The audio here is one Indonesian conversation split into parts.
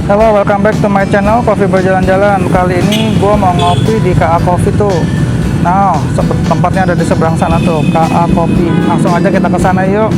Halo, welcome back to my channel Coffee Berjalan-Jalan. Kali ini gue mau ngopi di KA Coffee tuh. Nah, tempatnya ada di seberang sana tuh, KA Coffee. Langsung aja kita ke sana yuk.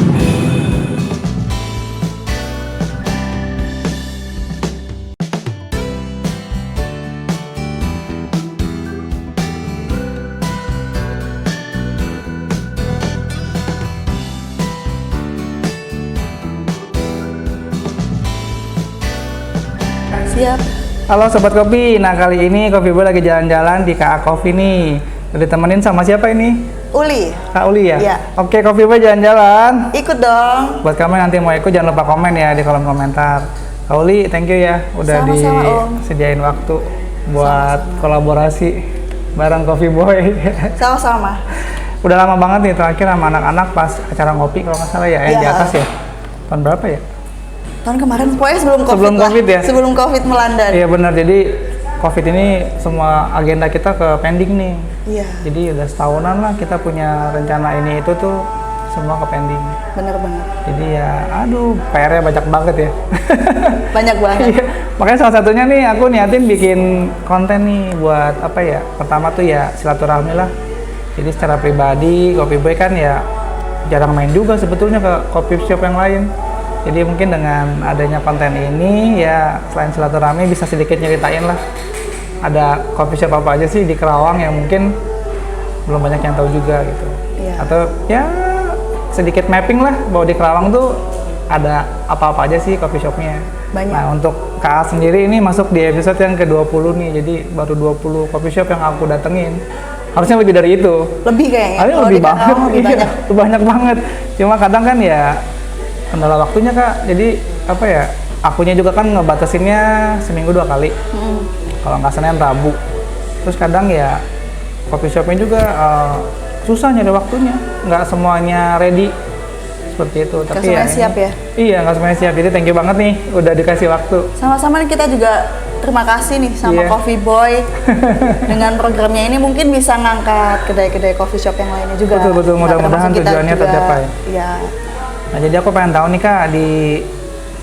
Siap. Halo Sobat Kopi, nah kali ini Coffee Boy lagi jalan-jalan di KA Coffee nih. Udah ditemenin sama siapa ini? Uli. Kak Uli ya? Iya. Oke, Coffee Boy jalan-jalan. Ikut dong. Buat kamu nanti mau ikut jangan lupa komen ya di kolom komentar. Kak Uli, thank you ya udah Sama-sama, Om. disediain waktu buat kolaborasi bareng Coffee Boy. Sama-sama. Udah lama banget nih terakhir sama anak-anak pas acara ngopi kalau nggak salah ya, yang di Iya. atas ya. Tahun berapa ya? Tahun kemarin, pokoknya sebelum COVID Sebelum lah. COVID ya? Sebelum COVID melanda. Iya benar, jadi COVID ini semua agenda kita ke pending nih. Iya, Jadi udah setahunan lah kita punya rencana ini itu tuh semua ke pending. bener banget. Jadi ya, aduh, PR-nya banyak banget ya. Banyak banget. Iya, makanya salah satunya nih aku niatin bikin konten nih buat apa ya? Pertama tuh ya silaturahmi lah. Jadi secara pribadi, Coffee Boy kan ya jarang main juga sebetulnya ke coffee shop yang lain. Jadi mungkin dengan adanya konten ini ya selain silaturahmi bisa sedikit nyeritain lah. Ada coffee shop apa aja sih di Kerawang yang mungkin belum banyak yang tahu juga gitu. Iya. Atau ya sedikit mapping lah bahwa di Kerawang tuh ada apa-apa aja sih coffee shopnya. Banyak. Nah untuk KA sendiri ini masuk di episode yang ke-20 nih, jadi baru 20 coffee shop yang aku datengin. Harusnya lebih dari itu. Lebih kayaknya. Harusnya Kalau lebih di banget, Karawang lebih iya, banyak. banyak banget. Cuma kadang kan ya kendala waktunya Kak, jadi apa ya, akunya juga kan ngebatasinnya seminggu 2 kali. Kalau nggak Senin, Rabu. Terus kadang ya coffee shopnya juga susah nyari waktunya, nggak semuanya ready seperti itu. Nggak semuanya siap ya? Iya, nggak semuanya siap. Jadi thank you banget nih udah dikasih waktu. Sama-sama nih kita juga terima kasih nih sama Iya. Coffee Boy. Dengan programnya ini mungkin bisa ngangkat kedai-kedai coffee shop yang lainnya juga. Betul, Nah, mudah-mudahan termasuk kita tujuannya juga. tercapai. Iya. Nah jadi aku pengen tahu nih Kak, di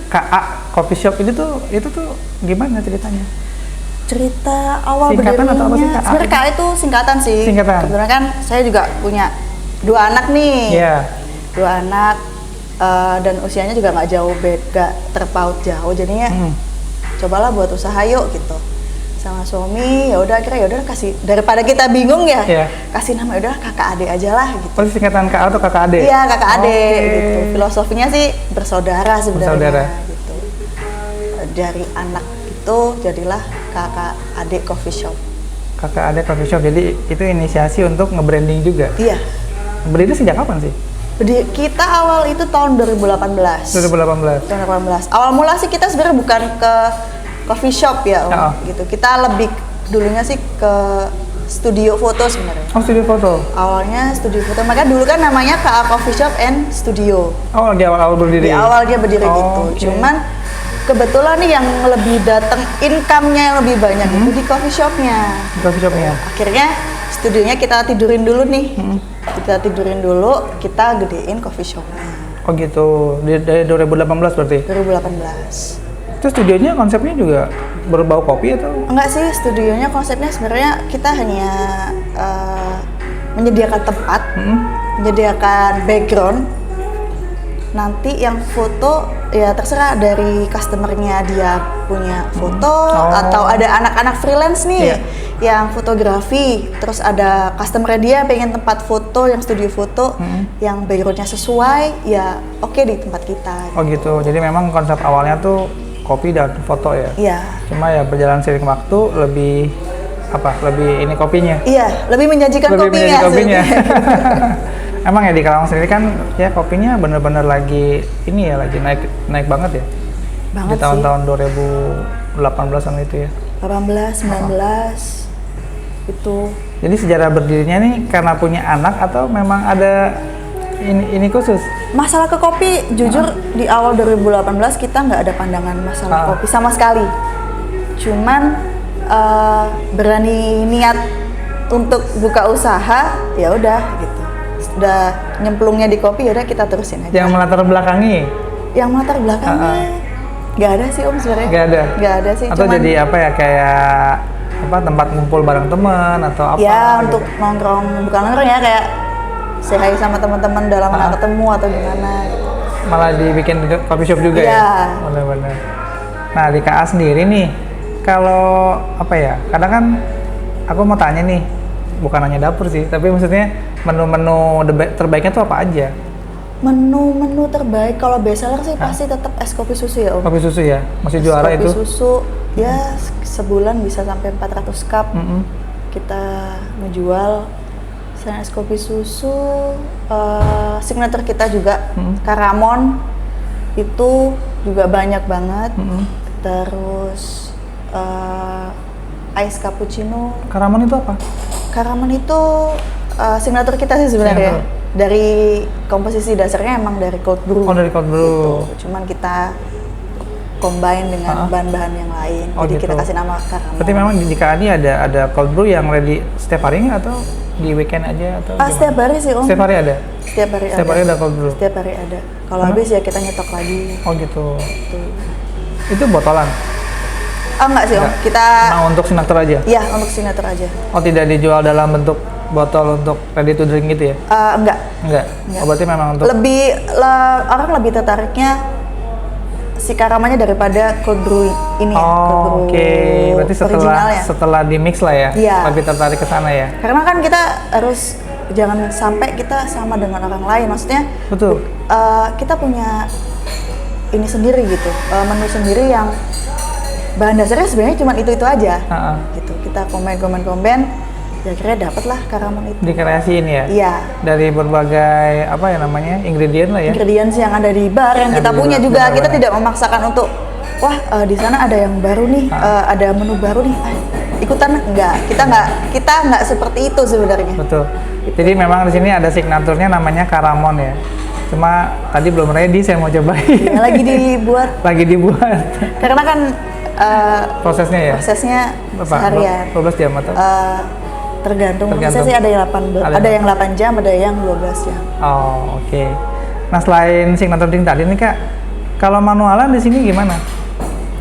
KA Coffee Shop itu tuh gimana ceritanya? Cerita awal Singkatan berdirinya, atau apa sih, KA? sebenarnya KA itu singkatan sih. Singkatan. Kebetulan kan saya juga punya 2 anak nih. Iya. 2 anak dan usianya juga nggak jauh beda, terpaut jauh. Jadinya cobalah buat usaha yuk gitu. Sama suami ya udah akhirnya ya udah kasih, daripada kita bingung ya, Iya. kasih nama udah kakak adik aja lah gitu. Oh singkatan KA atau kakak adik? Iya kakak adik Oke. gitu. Filosofinya sih bersaudara sebenarnya. Bersaudara. Gitu. Dari anak itu jadilah kakak adik coffee shop. Kakak adik coffee shop, jadi itu inisiasi untuk nge-branding juga. Iya. Berdiri sejak kapan sih? Kita awal itu tahun 2018. 2018. Tahun 2018. Awal mula sih kita sebenarnya bukan ke coffee shop ya, Om, Oh. gitu. Kita lebih dulunya sih ke studio foto sebenarnya. Oh studio foto. Awalnya studio foto, maka dulu kan namanya KA Coffee Shop and Studio. Oh di awal-awal berdiri. Di awal dia berdiri Oh, gitu. oke. Cuman kebetulan nih yang lebih datang income-nya yang lebih banyak itu di coffee shopnya. Di coffee shopnya. Akhirnya studionya kita tidurin dulu nih. Kita tidurin dulu, kita gedein coffee shopnya. Oh gitu. Dari 2018 berarti. 2018. Itu studionya konsepnya juga berbau kopi atau? Enggak sih, studionya konsepnya sebenarnya kita hanya menyediakan tempat, menyediakan background. Nanti yang foto ya terserah dari customernya, dia punya foto atau ada anak-anak freelance nih yang fotografi, terus ada customernya dia pengen tempat foto yang studio foto yang backgroundnya sesuai, ya oke di tempat kita. Oh gitu. Jadi memang konsep awalnya tuh kopi dan foto ya. Iya. Cuma ya berjalan seiring waktu lebih apa? Lebih ini kopinya. Iya, lebih menjanjikan Lebih kopinya. menjadi kopinya. sebenarnya. Emang ya di Kerawang sendiri kan ya kopinya bener-bener lagi ini ya lagi naik banget ya. Banget Di tahun-tahun 2018-an itu ya. 18, 19 itu. Jadi sejarah berdirinya nih karena punya anak atau memang ada ini khusus? Masalah ke kopi, jujur di awal 2018 kita nggak ada pandangan masalah kopi sama sekali. Cuman berani niat untuk buka usaha, ya udah gitu. Sudah nyemplungnya di kopi, ya udah kita terusin aja. Yang melatar belakangi? Yang melatar belakangnya Nggak ada sih Om sebenarnya. Nggak ada? Nggak ada sih. Atau jadi apa ya, kayak apa, tempat ngumpul bareng teman atau apa? Ya gitu? untuk nongkrong, bukan nongkrong ya, kayak say sama teman-teman dalam nggak ketemu atau gimana gitu. Malah dibikin coffee shop juga Iya. ya? Benar-benar. Nah di KA sendiri nih, kalau apa ya, kadang kan aku mau tanya nih, bukan hanya dapur sih, tapi maksudnya menu-menu terbaiknya tuh apa aja? Menu-menu terbaik kalau bestseller sih pasti tetap es kopi susu ya Om. Kopi susu ya? Masih Es juara kopi itu? susu ya sebulan bisa sampai 400 cup kita menjual. Selain es kopi susu, signature kita juga Karamon itu juga banyak banget. Terus ice cappuccino. Karamon itu apa? Karamon itu signature kita sih sebenarnya. Signature. Dari komposisi dasarnya emang dari cold brew. Oh dari cold brew. Gitu. Cuman kita combine dengan bahan-bahan yang lain. Oh, Jadi gitu. kita kasih nama Karamon. Berarti memang di KA ini ada cold brew yang ready setiap hari nggak, atau di weekend aja atau gimana? Setiap hari sih Om. Setiap hari ada? Setiap hari Setiap hari ada cold brew? Setiap hari ada. Kalau habis ya kita nyetok lagi. Oh gitu. Gitu. Itu botolan? Enggak sih Om. Enggak. Kita Nah untuk signature aja? ya untuk signature aja. Oh tidak dijual dalam bentuk botol untuk ready to drink gitu ya? Enggak. Enggak? Enggak. Oh berarti memang untuk... Orang lebih tertariknya si Karamannya daripada cold brew ini ya, cold brew Oh oke. Berarti originalnya. setelah di mix lah ya? Iya. Lebih tertarik ke sana ya? Karena kan kita harus jangan sampai kita sama dengan orang lain. Maksudnya Betul. kita punya ini sendiri gitu, menu sendiri yang bahan dasarnya sebenarnya cuma itu aja. Gitu. Kita komen, ya akhirnya dapet lah Karamon itu. Dikreasiin ya? Iya. Dari berbagai apa ya namanya, ingredient lah ya? Ingredients yang ada di bar yang kita di punya bar, juga. benar-benar. Kita tidak memaksakan untuk wah di sana ada yang baru nih, ada menu baru nih, ikutan enggak. Kita nggak seperti itu sebenarnya. Betul. Jadi memang di sini ada signaturnya namanya Karamon ya. Cuma tadi belum ready, saya mau cobain. Ya, lagi dibuat. Lagi dibuat. Karena kan Prosesnya ya? prosesnya Berapa? seharian. 12 jam atau? Tergantung. Tergantung. Prosesnya ada yang 8 ada yang 8 jam, ada yang 12 jam. Oh, oke. Nah, selain signature drink tadi nih Kak, kalau manualan di sini gimana?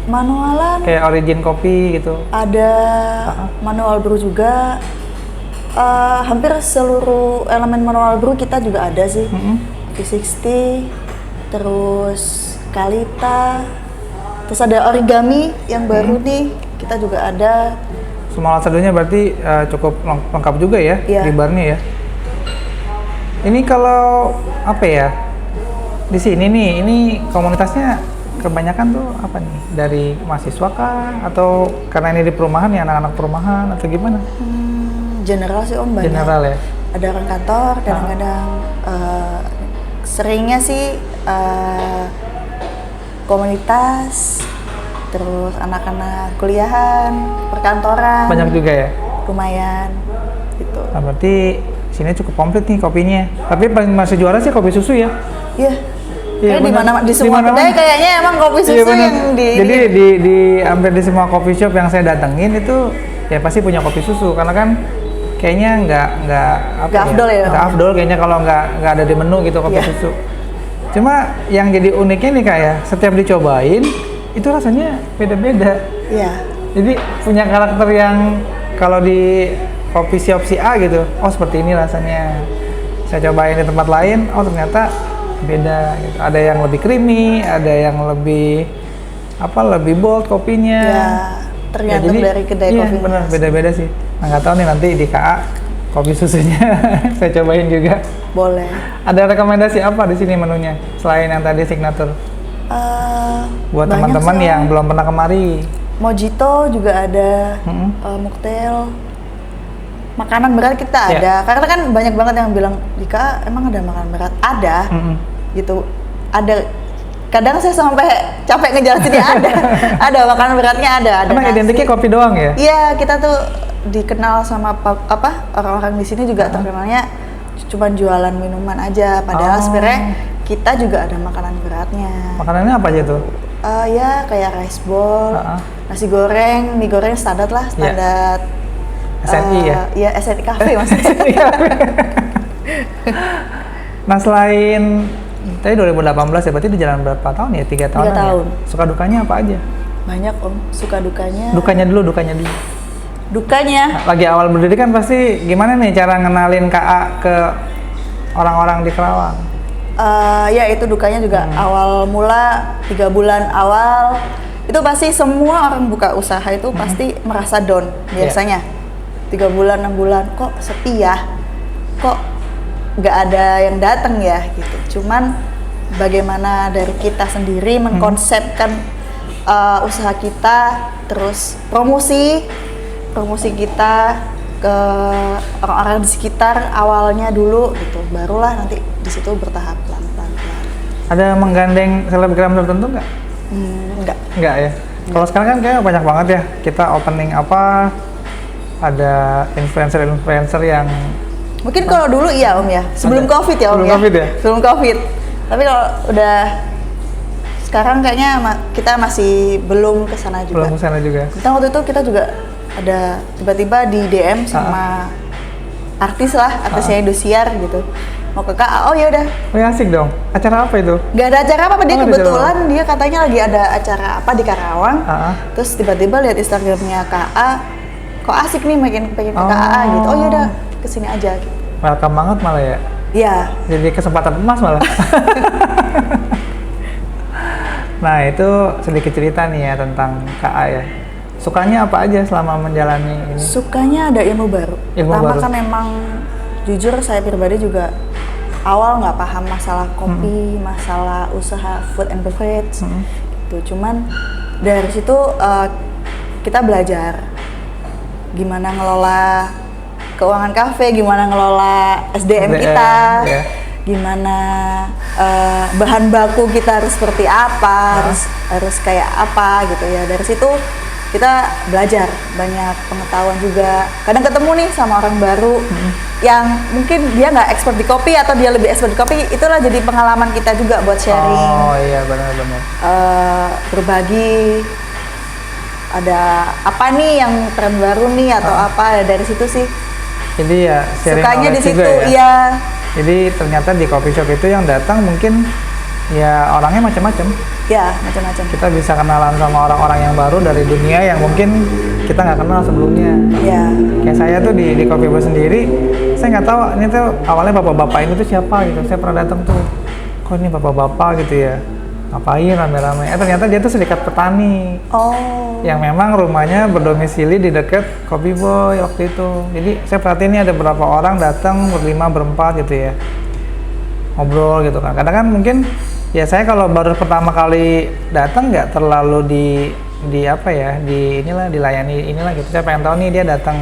Manualan Kayak origin kopi gitu. ada manual brew juga. Hampir seluruh elemen manual brew kita juga ada sih. V60, terus Kalita, terus ada origami yang baru nih, kita juga ada. Semua alat seduhnya berarti cukup lengkap juga ya Iya. di barnya ya. Ini kalau apa ya? Di sini nih, ini komunitasnya kebanyakan tuh apa nih? Dari mahasiswa kah? Atau karena ini di perumahan ya, anak-anak perumahan atau gimana? General sih Om, banyak. General ya? Ada orang kantor, kadang-kadang seringnya sih komunitas, terus anak-anak kuliahan, perkantoran. Banyak juga ya? Lumayan, gitu. Nah, berarti sini cukup komplit nih kopinya. Tapi paling masih juara sih kopi susu ya? Iya. Iya, Kayak di benar. mana di semua Dimana-mana. kedai kayaknya emang kopi susu Iya, benar. yang di. Jadi di hampir di semua coffee shop yang saya datengin itu ya pasti punya kopi susu, karena kan kayaknya nggak apa Nggak afdol ya? nggak afdol kayaknya kalau nggak ada di menu gitu kopi Iya. susu. Cuma yang jadi uniknya nih Kak ya, setiap dicobain itu rasanya beda-beda. Iya. Jadi punya karakter yang kalau di kopi shop si A gitu, oh seperti ini rasanya. Saya cobain di tempat lain, oh ternyata beda gitu. Ada yang lebih creamy, ada yang lebih lebih bold kopinya. Ya, tergantung dari kedai iya, kopinya. benar beda-beda sih. Nah nggak tahu nih nanti di KA kopi susunya saya cobain juga. Boleh. Ada rekomendasi apa di sini menunya selain yang tadi signature? Buat Banyak teman-teman sih, yang Om. belum pernah kemari. Mojito juga ada, mocktail, makanan berat kita Iya. ada. Karena kan banyak banget yang bilang, Dika emang ada makanan berat? Ada, gitu. Ada. Kadang saya sampai capek ngejelasinnya ada makanan beratnya ada. Emang nasi. identiknya kopi doang ya? Iya, kita tuh dikenal sama orang-orang di sini juga terkenalnya cuma jualan minuman aja. Padahal sebenarnya kita juga ada makanan beratnya. Makanannya apa aja tuh? Ya kayak rice bowl, nasi goreng, mie goreng standar lah, standar. SNI ya? Iya, SNI Cafe maksudnya. Nah selain Tadi 2018 ya, berarti di jalan berapa tahun ya? 3 tahun. 3 tahun. Ya? Suka dukanya apa aja? Banyak Om, suka dukanya. Dukanya dulu. Dukanya, Lagi awal berdiri kan pasti gimana nih cara ngenalin KA ke orang-orang di Kerawang? ya itu dukanya juga awal mula 3 bulan awal itu pasti semua orang buka usaha itu pasti merasa down biasanya. 3 bulan 6 bulan kok sepi ya, kok nggak ada yang datang ya gitu. Cuman bagaimana dari kita sendiri mengkonsepkan usaha kita, terus promosi kita ke orang-orang di sekitar awalnya dulu gitu, barulah nanti di situ bertahap pelan-pelan. Ada menggandeng selebgram tertentu nggak? Nggak ya. Kalau sekarang kan kayak banyak banget ya, kita opening apa, ada influencer yang mungkin kalau dulu iya Om ya, sebelum ada. COVID ya Om Sebelum ya. COVID ya? Sebelum COVID. Tapi kalau udah sekarang kayaknya kita masih belum ke sana juga. belum kesana juga. Kita waktu itu kita juga ada tiba-tiba di DM sama artis yang Indosiar gitu. Mau ke KA, oh ya udah. Oh ya asik dong. Acara apa itu? Gak ada acara apa, dia Oh, kebetulan dia katanya lagi ada acara apa di Karawang. Terus tiba-tiba lihat Instagramnya KA, kok asik nih pengen ke KA gitu. Oh ya udah kesini aja gitu. Welcome banget malah ya. Iya. Jadi kesempatan emas malah. Nah itu sedikit cerita nih ya tentang KA ya. Sukanya apa aja selama menjalani ini? Sukanya ada ilmu baru. Pertama kan memang jujur saya pribadi juga awal nggak paham masalah kopi, masalah usaha food and beverage gitu. Cuman dari situ kita belajar gimana ngelola keuangan kafe, gimana ngelola SDM kita, gimana bahan baku kita harus seperti apa, harus kayak apa gitu ya. Dari situ kita belajar banyak pengetahuan juga. Kadang ketemu nih sama orang baru yang mungkin dia nggak expert di kopi atau dia lebih expert di kopi, itulah jadi pengalaman kita juga buat sharing. Oh iya benar-benar. Berbagi ada apa nih yang tren baru nih atau apa, dari situ sih. Jadi ya sharing sukanya di situ ya. Iya. Jadi ternyata di coffee shop itu yang datang mungkin ya orangnya macam-macam. Ya, macam-macam. Kita bisa kenalan sama orang-orang yang baru dari dunia yang mungkin kita nggak kenal sebelumnya. Iya. Kayak saya tuh di Coffee Boy sendiri, saya nggak tahu ini tuh awalnya bapak-bapak ini tuh siapa gitu. Saya pernah datang tuh, kok ini bapak-bapak gitu ya, ngapain rame-rame? Ternyata dia tuh serikat petani. Oh. Yang memang rumahnya berdomisili di dekat Coffee Boy waktu itu. Jadi saya perhatiin ini ada beberapa orang datang berlima berempat gitu ya, ngobrol gitu kan. Kadang kan mungkin ya saya kalau baru pertama kali datang nggak terlalu di apa ya, dilayani inilah gitu. Saya pengen tahu nih dia datang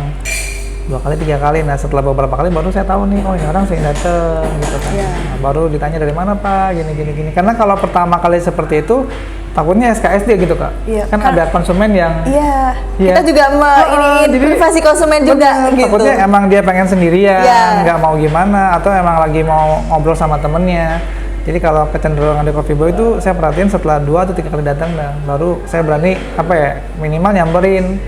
2 kali 3 kali. Nah setelah beberapa kali baru saya tahu nih, oh ini orang sering datang gitu kan. Nah, baru ditanya dari mana Pak, gini. Karena kalau pertama kali seperti itu takutnya SKSD gitu Kak. Iya, kan ada konsumen yang kita juga ini privasi konsumen juga gitu. Takutnya emang dia pengen sendirian, nggak mau gimana, atau emang lagi mau ngobrol sama temennya. Jadi kalau kecenderungan di Coffee Boy itu saya perhatiin setelah 2 atau 3 kali datang baru saya berani minimal nyamperin,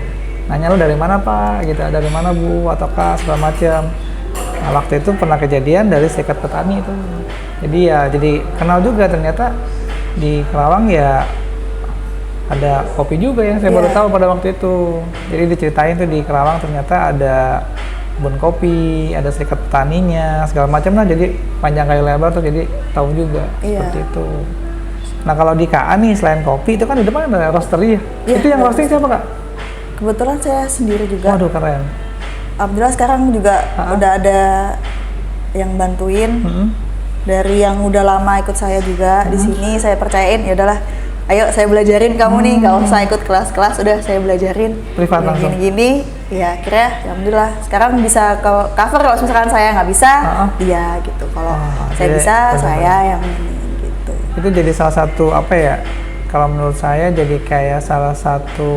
nanya lu dari mana Pak gitu, dari mana Bu atau Kak segala macam. Nah waktu itu pernah kejadian dari serikat petani itu. Jadi kenal juga ternyata di Kerawang ya ada kopi juga yang saya baru tahu pada waktu itu. Jadi diceritain tuh di Kerawang ternyata ada kebun kopi, ada serikat petaninya, segala macam lah. Jadi panjang kali lebar tuh, jadi tahu juga seperti itu. Nah kalau di KA nih selain kopi itu kan di depan ada roastery. Itu yang roasting siapa Kak? Kebetulan saya sendiri juga. Waduh keren. Alhamdulillah sekarang juga udah ada yang bantuin. Dari yang udah lama ikut saya juga di sini, saya percayain ya udahlah. Ayo saya belajarin kamu nih, nggak usah ikut kelas-kelas, udah saya belajarin privat langsung. Gini, ya akhirnya alhamdulillah sekarang bisa ke cover. Kalau misalkan saya nggak bisa, dia gitu. Kalau saya bisa, saya yang ini gitu. Itu jadi salah satu apa ya? Kalau menurut saya jadi kayak salah satu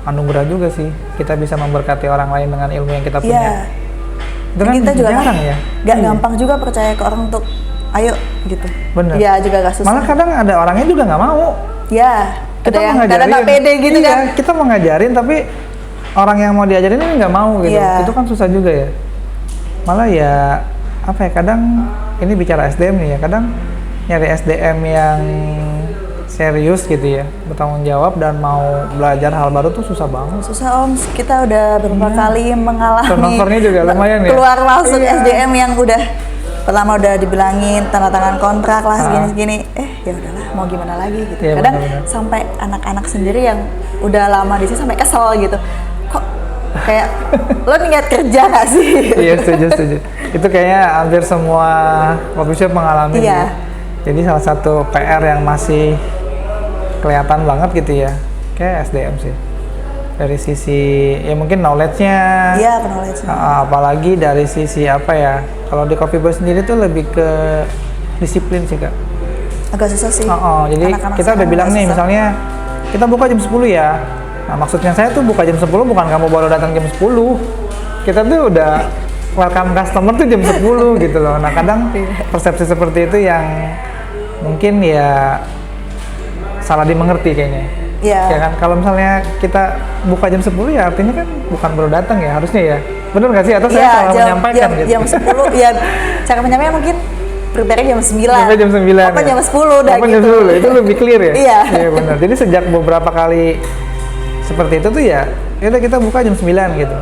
anugerah juga sih. Kita bisa memberkati orang lain dengan ilmu yang kita punya. Itu kan kita juga jarang ya. Gak gampang juga percaya ke orang untuk ayo gitu. Bener. Iya juga gak susah. Malah kadang ada orangnya juga nggak mau. Ya. Kita ada yang ngajarin, kadang nggak pede gitu kan. Kita mau ngajarin tapi orang yang mau diajarin ini nggak mau gitu. Itu kan susah juga ya. Malah ya apa ya, kadang ini bicara SDM nih ya, kadang nyari SDM yang serius gitu ya, bertanggung jawab dan mau belajar hal baru tuh susah banget. Susah Om, kita udah beberapa kali mengalami turnovernya juga lumayan ya. Keluar masuk SDM yang udah pertama udah dibilangin tanda tangan kontrak lah segini-segini, ya udahlah mau gimana lagi gitu. Iya, Kadang benar-benar. sampai anak-anak sendiri yang udah lama di sini sampai kesel gitu. Kok kayak lo niat kerja gak sih? Iya, setuju. Itu kayaknya hampir semua coffee shop mengalami. Iya. Jadi salah satu PR yang masih kelihatan banget gitu ya, kayak SDM sih. Dari sisi ya mungkin knowledge-nya. Iya, knowledge-nya. Apalagi dari sisi apa ya? Kalau di Coffee Boy sendiri tuh lebih ke disiplin sih, Kak. Agak susah sih. Jadi Anak-anak kita udah sekarang bilang agak nih, susah. misalnya kita buka jam 10 ya. Nah, maksudnya saya tuh buka jam 10 bukan kamu baru datang jam 10. Kita tuh udah welcome customer tuh jam 10 gitu loh. Nah, kadang persepsi seperti itu yang mungkin ya salah dimengerti kayaknya. Iya. Ya kan, kalau misalnya kita buka jam 10 ya artinya kan bukan baru datang ya, harusnya ya. Bener nggak sih? Atau saya salah menyampaikan gitu? Jam 10, ya cara menyampaikan mungkin prepare jam 9. Sampai jam 9 Apa ya? jam 10 udah Open gitu. jam 10, itu lebih clear ya? Iya. Iya benar. Jadi sejak beberapa kali seperti itu tuh ya udah kita buka jam 9 gitu.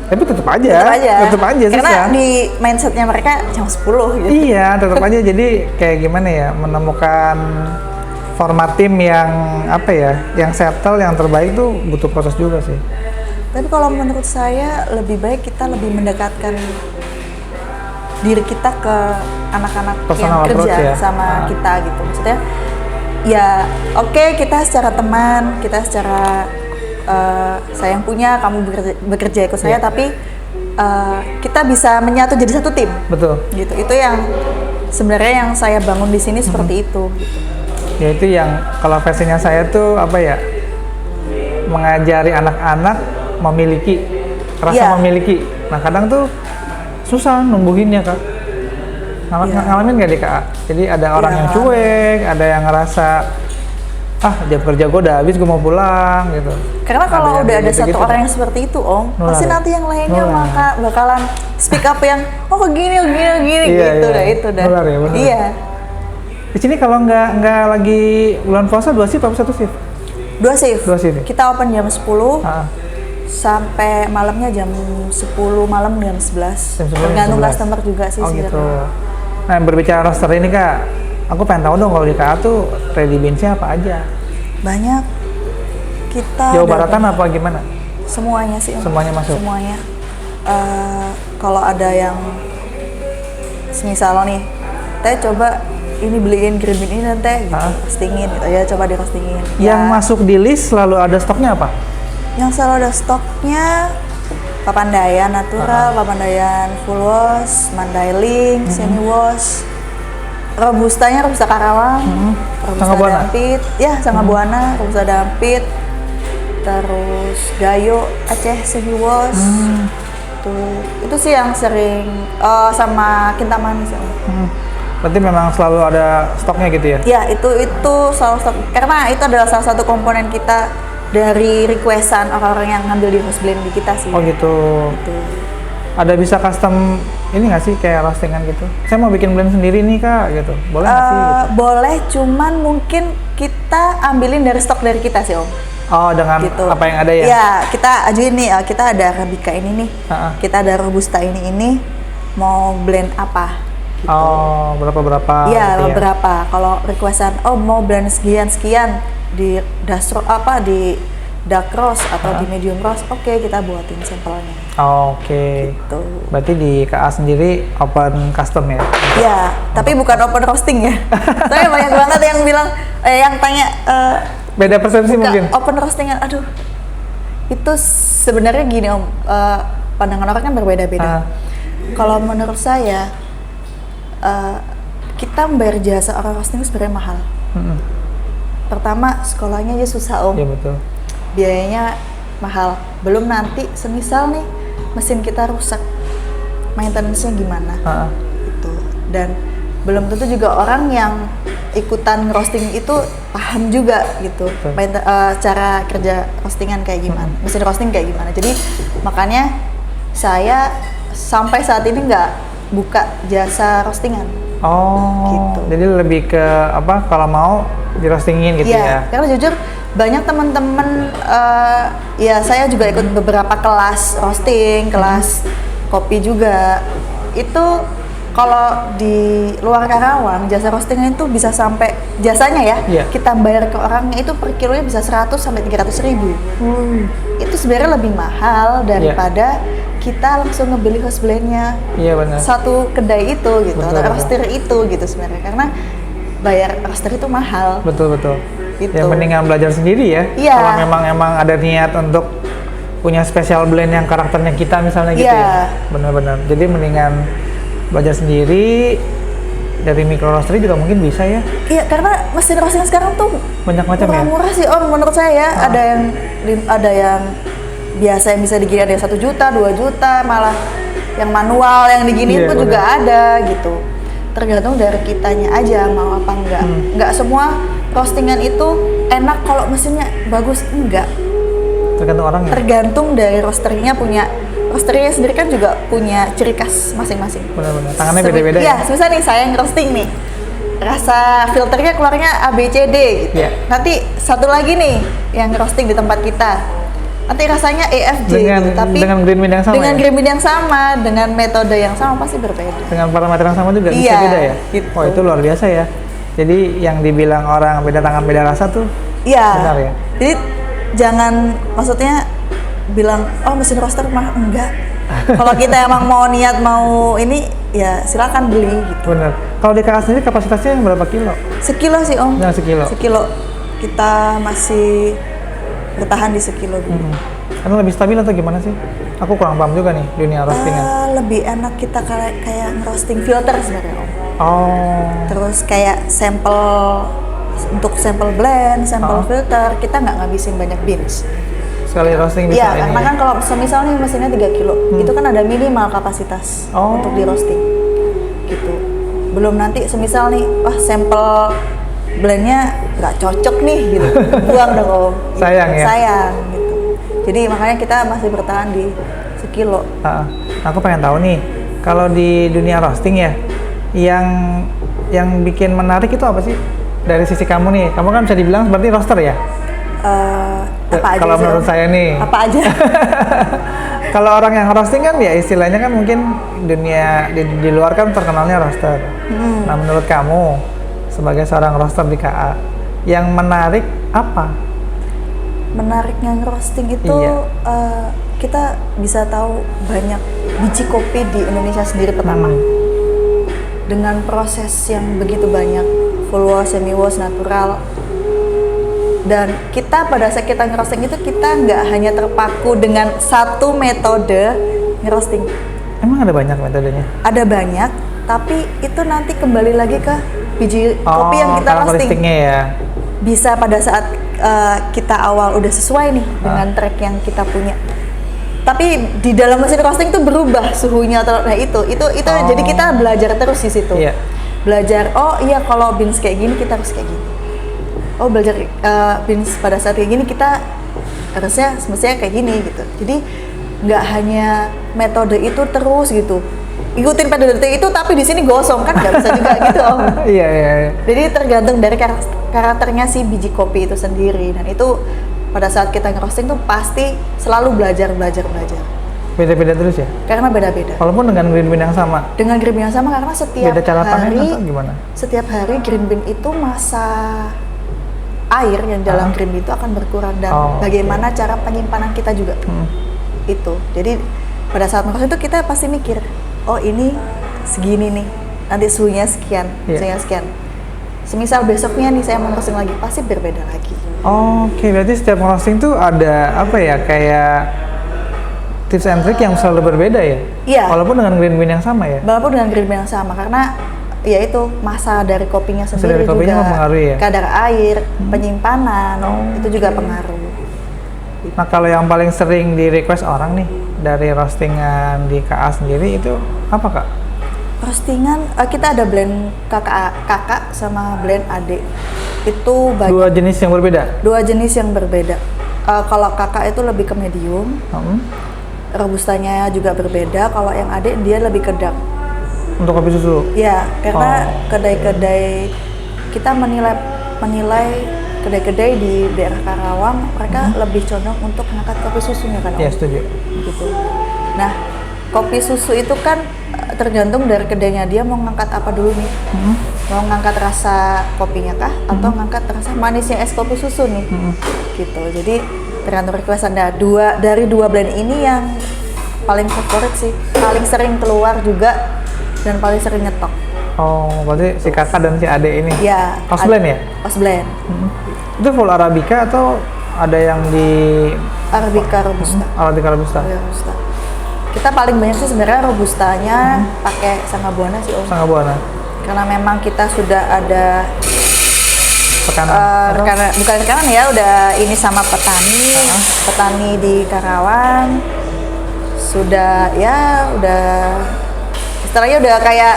Tapi tetap aja Karena susah. di mindsetnya mereka jam 10 gitu. Iya, tetap aja. Jadi kayak gimana ya, menemukan format tim yang apa ya, yang settle, yang terbaik tuh butuh proses juga sih. Tapi kalau menurut saya lebih baik kita lebih mendekatkan diri kita ke anak-anak yang Personal kerja approach ya? sama kita gitu. Maksudnya ya oke, kita secara teman, kita secara saya yang punya, kamu bekerja ikut saya, tapi kita bisa menyatu jadi satu tim. Betul. Gitu. Itu yang sebenarnya yang saya bangun di sini seperti itu. Gitu. Ya itu yang kalau versinya saya tuh apa ya, mengajari anak-anak memiliki rasa memiliki. Nah kadang tuh susah numbuhinnya, Kak. Ngalamin nggak di KA? Jadi ada orang yang cuek, ada yang ngerasa jam kerja gue udah habis, gue mau pulang gitu. Karena kalau udah ada gitu, satu orang yang seperti itu, Om, pasti nanti yang lainnya bakalan speak up yang gini gitu. Itu dah. Nular ya, benar. Iya. Di sini kalau nggak lagi bulan puasa 2 shift apa 1 shift? 2 shift. 2 shift. Kita open jam 10 sampai malamnya jam 10 malam jam 11. Tergantung customer juga sih sebenarnya. Gitu. Nah, berbicara roster ini, Kak, aku pengen tahu dong kalau di KA tuh ready beans-nya apa aja? Banyak. Kita Jawa Baratan apa gimana? Semuanya sih. Semuanya masuk? Semuanya. Kalau ada yang semisal nih, teh coba ini beliin green bean ini teh, gitu. Roastingin gitu ya, coba di roastingin. Yang masuk di list selalu ada stoknya apa? Yang selalu ada stoknya Papandayan natural, Papandayan full wash, Mandailing, semi wash, Robustanya Robusta Karawang, Robusta Dampit, Sangga Buana, Robusta Dampit, terus Gayo Aceh semi wash. Itu sih yang sering, sama Kintamani sih. Berarti memang selalu ada stoknya gitu ya? Ya, itu selalu stok, karena itu adalah salah satu komponen kita dari requestan orang-orang yang ngambil di house blend di kita sih. Oh gitu. Ada bisa custom ini nggak sih, kayak roastingan gitu? Saya mau bikin blend sendiri nih, Kak, gitu. Boleh nggak sih? Gitu? Boleh, cuman mungkin kita ambilin dari stok dari kita sih, Om. Oh, dengan gitu. Apa yang ada ya? Ya, kita ajuin nih, kita ada Arabica ini nih, kita ada Robusta ini, mau blend apa? Gitu. Oh, berapa? Iya, gitu berapa. Kalau requestan, mau blend sekian di di dark roast atau di medium roast, oke, kita buatin sampelnya. Oke. Gitu. Berarti di KA sendiri open custom ya? Iya, tapi bukan open roasting ya. Tapi banyak banget yang bilang, yang tanya. Beda persepsi mungkin. Open roastingan, aduh. Itu sebenarnya gini, Om. Pandangan orang kan berbeda-beda. Kalau menurut saya, kita membayar jasa orang roasting itu sebenarnya mahal. Pertama, sekolahnya aja susah, Om. Iya, betul. Biayanya mahal. Belum nanti semisal nih mesin kita rusak, maintenance-nya gimana? Gitu. Dan belum tentu juga orang yang ikutan roasting itu paham juga gitu, cara kerja roastingan kayak gimana, mesin roasting kayak gimana. Jadi makanya saya sampai saat ini nggak buka jasa roastingan. Oh, Gitu. jadi lebih ke apa? Kalau mau di roastingin gitu ya? Iya, karena jujur banyak teman-teman, ya saya juga ikut beberapa kelas roasting, kelas kopi juga. Itu kalau di luar Karawang jasa roastingnya itu bisa sampai jasanya ya, Iya. kita bayar ke orangnya itu per kilonya bisa 100 sampai 300 ribu. Itu sebenarnya lebih mahal daripada kita langsung ngebeli house blendnya Iya benar. satu kedai itu gitu, Betul, atau betul. roaster itu gitu sebenarnya, karena bayar roaster itu mahal. Betul. Gitu. Ya mendingan belajar sendiri ya. Iya. Kalau memang ada niat untuk punya special blend yang karakternya kita misalnya gitu Iya. ya. Benar-benar. Jadi mendingan belajar sendiri. Dari micro roastery juga mungkin bisa ya. Iya, karena mesin roasting sekarang tuh Banyak macam ya. murah sih Om, menurut saya. Ada yang biasa yang bisa digini, ada yang 1 juta, 2 juta, malah yang manual yang diginiin Iya, pun juga ada gitu. Tergantung dari kitanya aja mau apa enggak. Enggak semua roastingan itu enak kalau mesinnya bagus, enggak. Tergantung orang ya. Tergantung dari roasternya roasternya sendiri kan juga punya ciri khas masing-masing. Benar-benar. Tangannya beda-beda ya. Iya, misalnya nih saya yang roasting nih, rasa filternya keluarnya A, B, C, D gitu. Iya. Nanti satu lagi nih yang roasting di tempat kita, nanti rasanya E, F, J gitu. Tapi dengan green bean yang sama dengan ya? green bean yang sama, dengan metode yang sama pasti berbeda. Dengan parameter yang sama juga bisa Iya, beda ya? gitu. Oh itu luar biasa ya. Jadi yang dibilang orang beda tangan beda rasa tuh Iya. benar ya? Jadi jangan maksudnya bilang oh mesin roaster mah enggak. Kalau kita emang mau niat mau ini ya silakan beli gitu. Bener. Kalau di KA sendiri kapasitasnya berapa kilo? Sekilo sih Om. Yang sekilo? Sekilo. Kita masih bertahan di sekilo dulu. Karena lebih stabil atau gimana sih? Aku kurang paham juga nih dunia roastingan. Lebih enak kita kayak ngerosting filter sebenarnya Om. Oh, Terus kayak untuk sampel blend, sampel filter, kita nggak ngabisin banyak beans. sekali roasting bisa Iya, ini karena ya? kan kalau semisal nih mesinnya 3 kilo, itu kan ada minimal kapasitas Oh. untuk di roasting. Gitu. Belum nanti semisal nih, wah sampel blendnya nggak cocok nih gitu. Buang dong Om. Gitu. Sayang ya? Sayang gitu. Jadi makanya kita masih bertahan di sekilo. Aku pengen tahu nih, kalau di dunia roasting ya, yang bikin menarik itu apa sih? Dari sisi kamu nih, kamu kan bisa dibilang seperti roaster ya? Apa aja Kalau sih, menurut Om? saya nih. Apa aja? Kalau orang yang roasting kan ya istilahnya kan mungkin dunia di luar kan terkenalnya roaster. Nah menurut kamu sebagai seorang roaster di KA, yang menarik apa? Menariknya roasting itu Iya. kita bisa tahu banyak biji kopi di Indonesia sendiri pertama. Dengan proses yang begitu banyak, full wash, semi wash, natural. Dan kita pada saat kita ngerosting itu kita nggak hanya terpaku dengan satu metode ngerosting. Emang ada banyak metodenya? Ada banyak, tapi itu nanti kembali lagi ke biji kopi yang kita roasting. Karakteristiknya ya. Bisa pada saat kita awal udah sesuai nih dengan track yang kita punya. Tapi di dalam mesin roasting tuh berubah suhunya atau jadi kita belajar terus di situ. Iya. Belajar oh iya kalau beans kayak gini kita harus kayak gini. Oh belajar beans pada saat kayak gini kita harusnya semestinya kayak gini gitu. Jadi nggak hanya metode itu terus gitu. Ikutin metode itu tapi di sini gosong kan nggak bisa juga gitu Om. Iya. Jadi tergantung dari karakternya si biji kopi itu sendiri, dan itu pada saat kita ngerosting tuh pasti selalu belajar. Beda-beda terus ya? Karena beda-beda. Walaupun dengan green bean yang sama? Dengan green bean yang sama karena Beda cara panen atau gimana? setiap hari green bean itu masa air yang dalam green bean itu akan berkurang, dan bagaimana cara penyimpanan kita juga. Itu. Jadi pada saat ngerosting itu kita pasti mikir, oh ini segini nih, nanti suhunya sekian, suhunya sekian. Semisal besoknya nih saya mau roasting lagi, pasti berbeda lagi. Oke, berarti setiap roasting tuh ada apa ya, kayak tips and trick yang selalu berbeda ya? Iya. Walaupun dengan green bean yang sama ya? Walaupun dengan green bean yang sama, karena ya itu masa dari kopinya Masa sendiri dari kopinya juga, mempengaruhi ya? kadar air, penyimpanan, itu juga pengaruh. Nah kalau yang paling sering di request orang nih dari roastingan di KA sendiri itu apa Kak? Roastingan kita ada blend kakak sama blend adik. Itu Dua jenis yang berbeda? Dua jenis yang berbeda. Kalau kakak itu lebih ke medium, robustanya juga berbeda. Kalau yang adik dia lebih ke dark. Untuk kopi susu? Ya, karena kedai-kedai kita menilai kedai-kedai di daerah Karawang mereka lebih condong untuk mengangkat kopi susunya kan? Iya, setuju. Gitu. Nah, kopi susu itu kan tergantung dari kedainya, dia mau ngangkat apa dulu nih. Mau ngangkat rasa kopinya kah atau ngangkat rasa manisnya es kopi susu nih. Gitu. Jadi tergantung request Anda. Dari dua blend ini yang paling favorit sih, paling sering keluar juga dan paling sering nyetok. Oh, berarti si kakak dan si ade ini? Ya. House blend ya? House blend. Itu full Arabica atau ada yang di Arabica Robusta. Arabica Robusta? Robusta. Kita paling banyak sih sebenarnya Robustanya pakai Sangga Buana sih Om. Sangga Buana. Karena memang kita sudah ada Tekanan? bukan rekanan ya, udah ini sama petani di Karawang. Sudah istilahnya udah kayak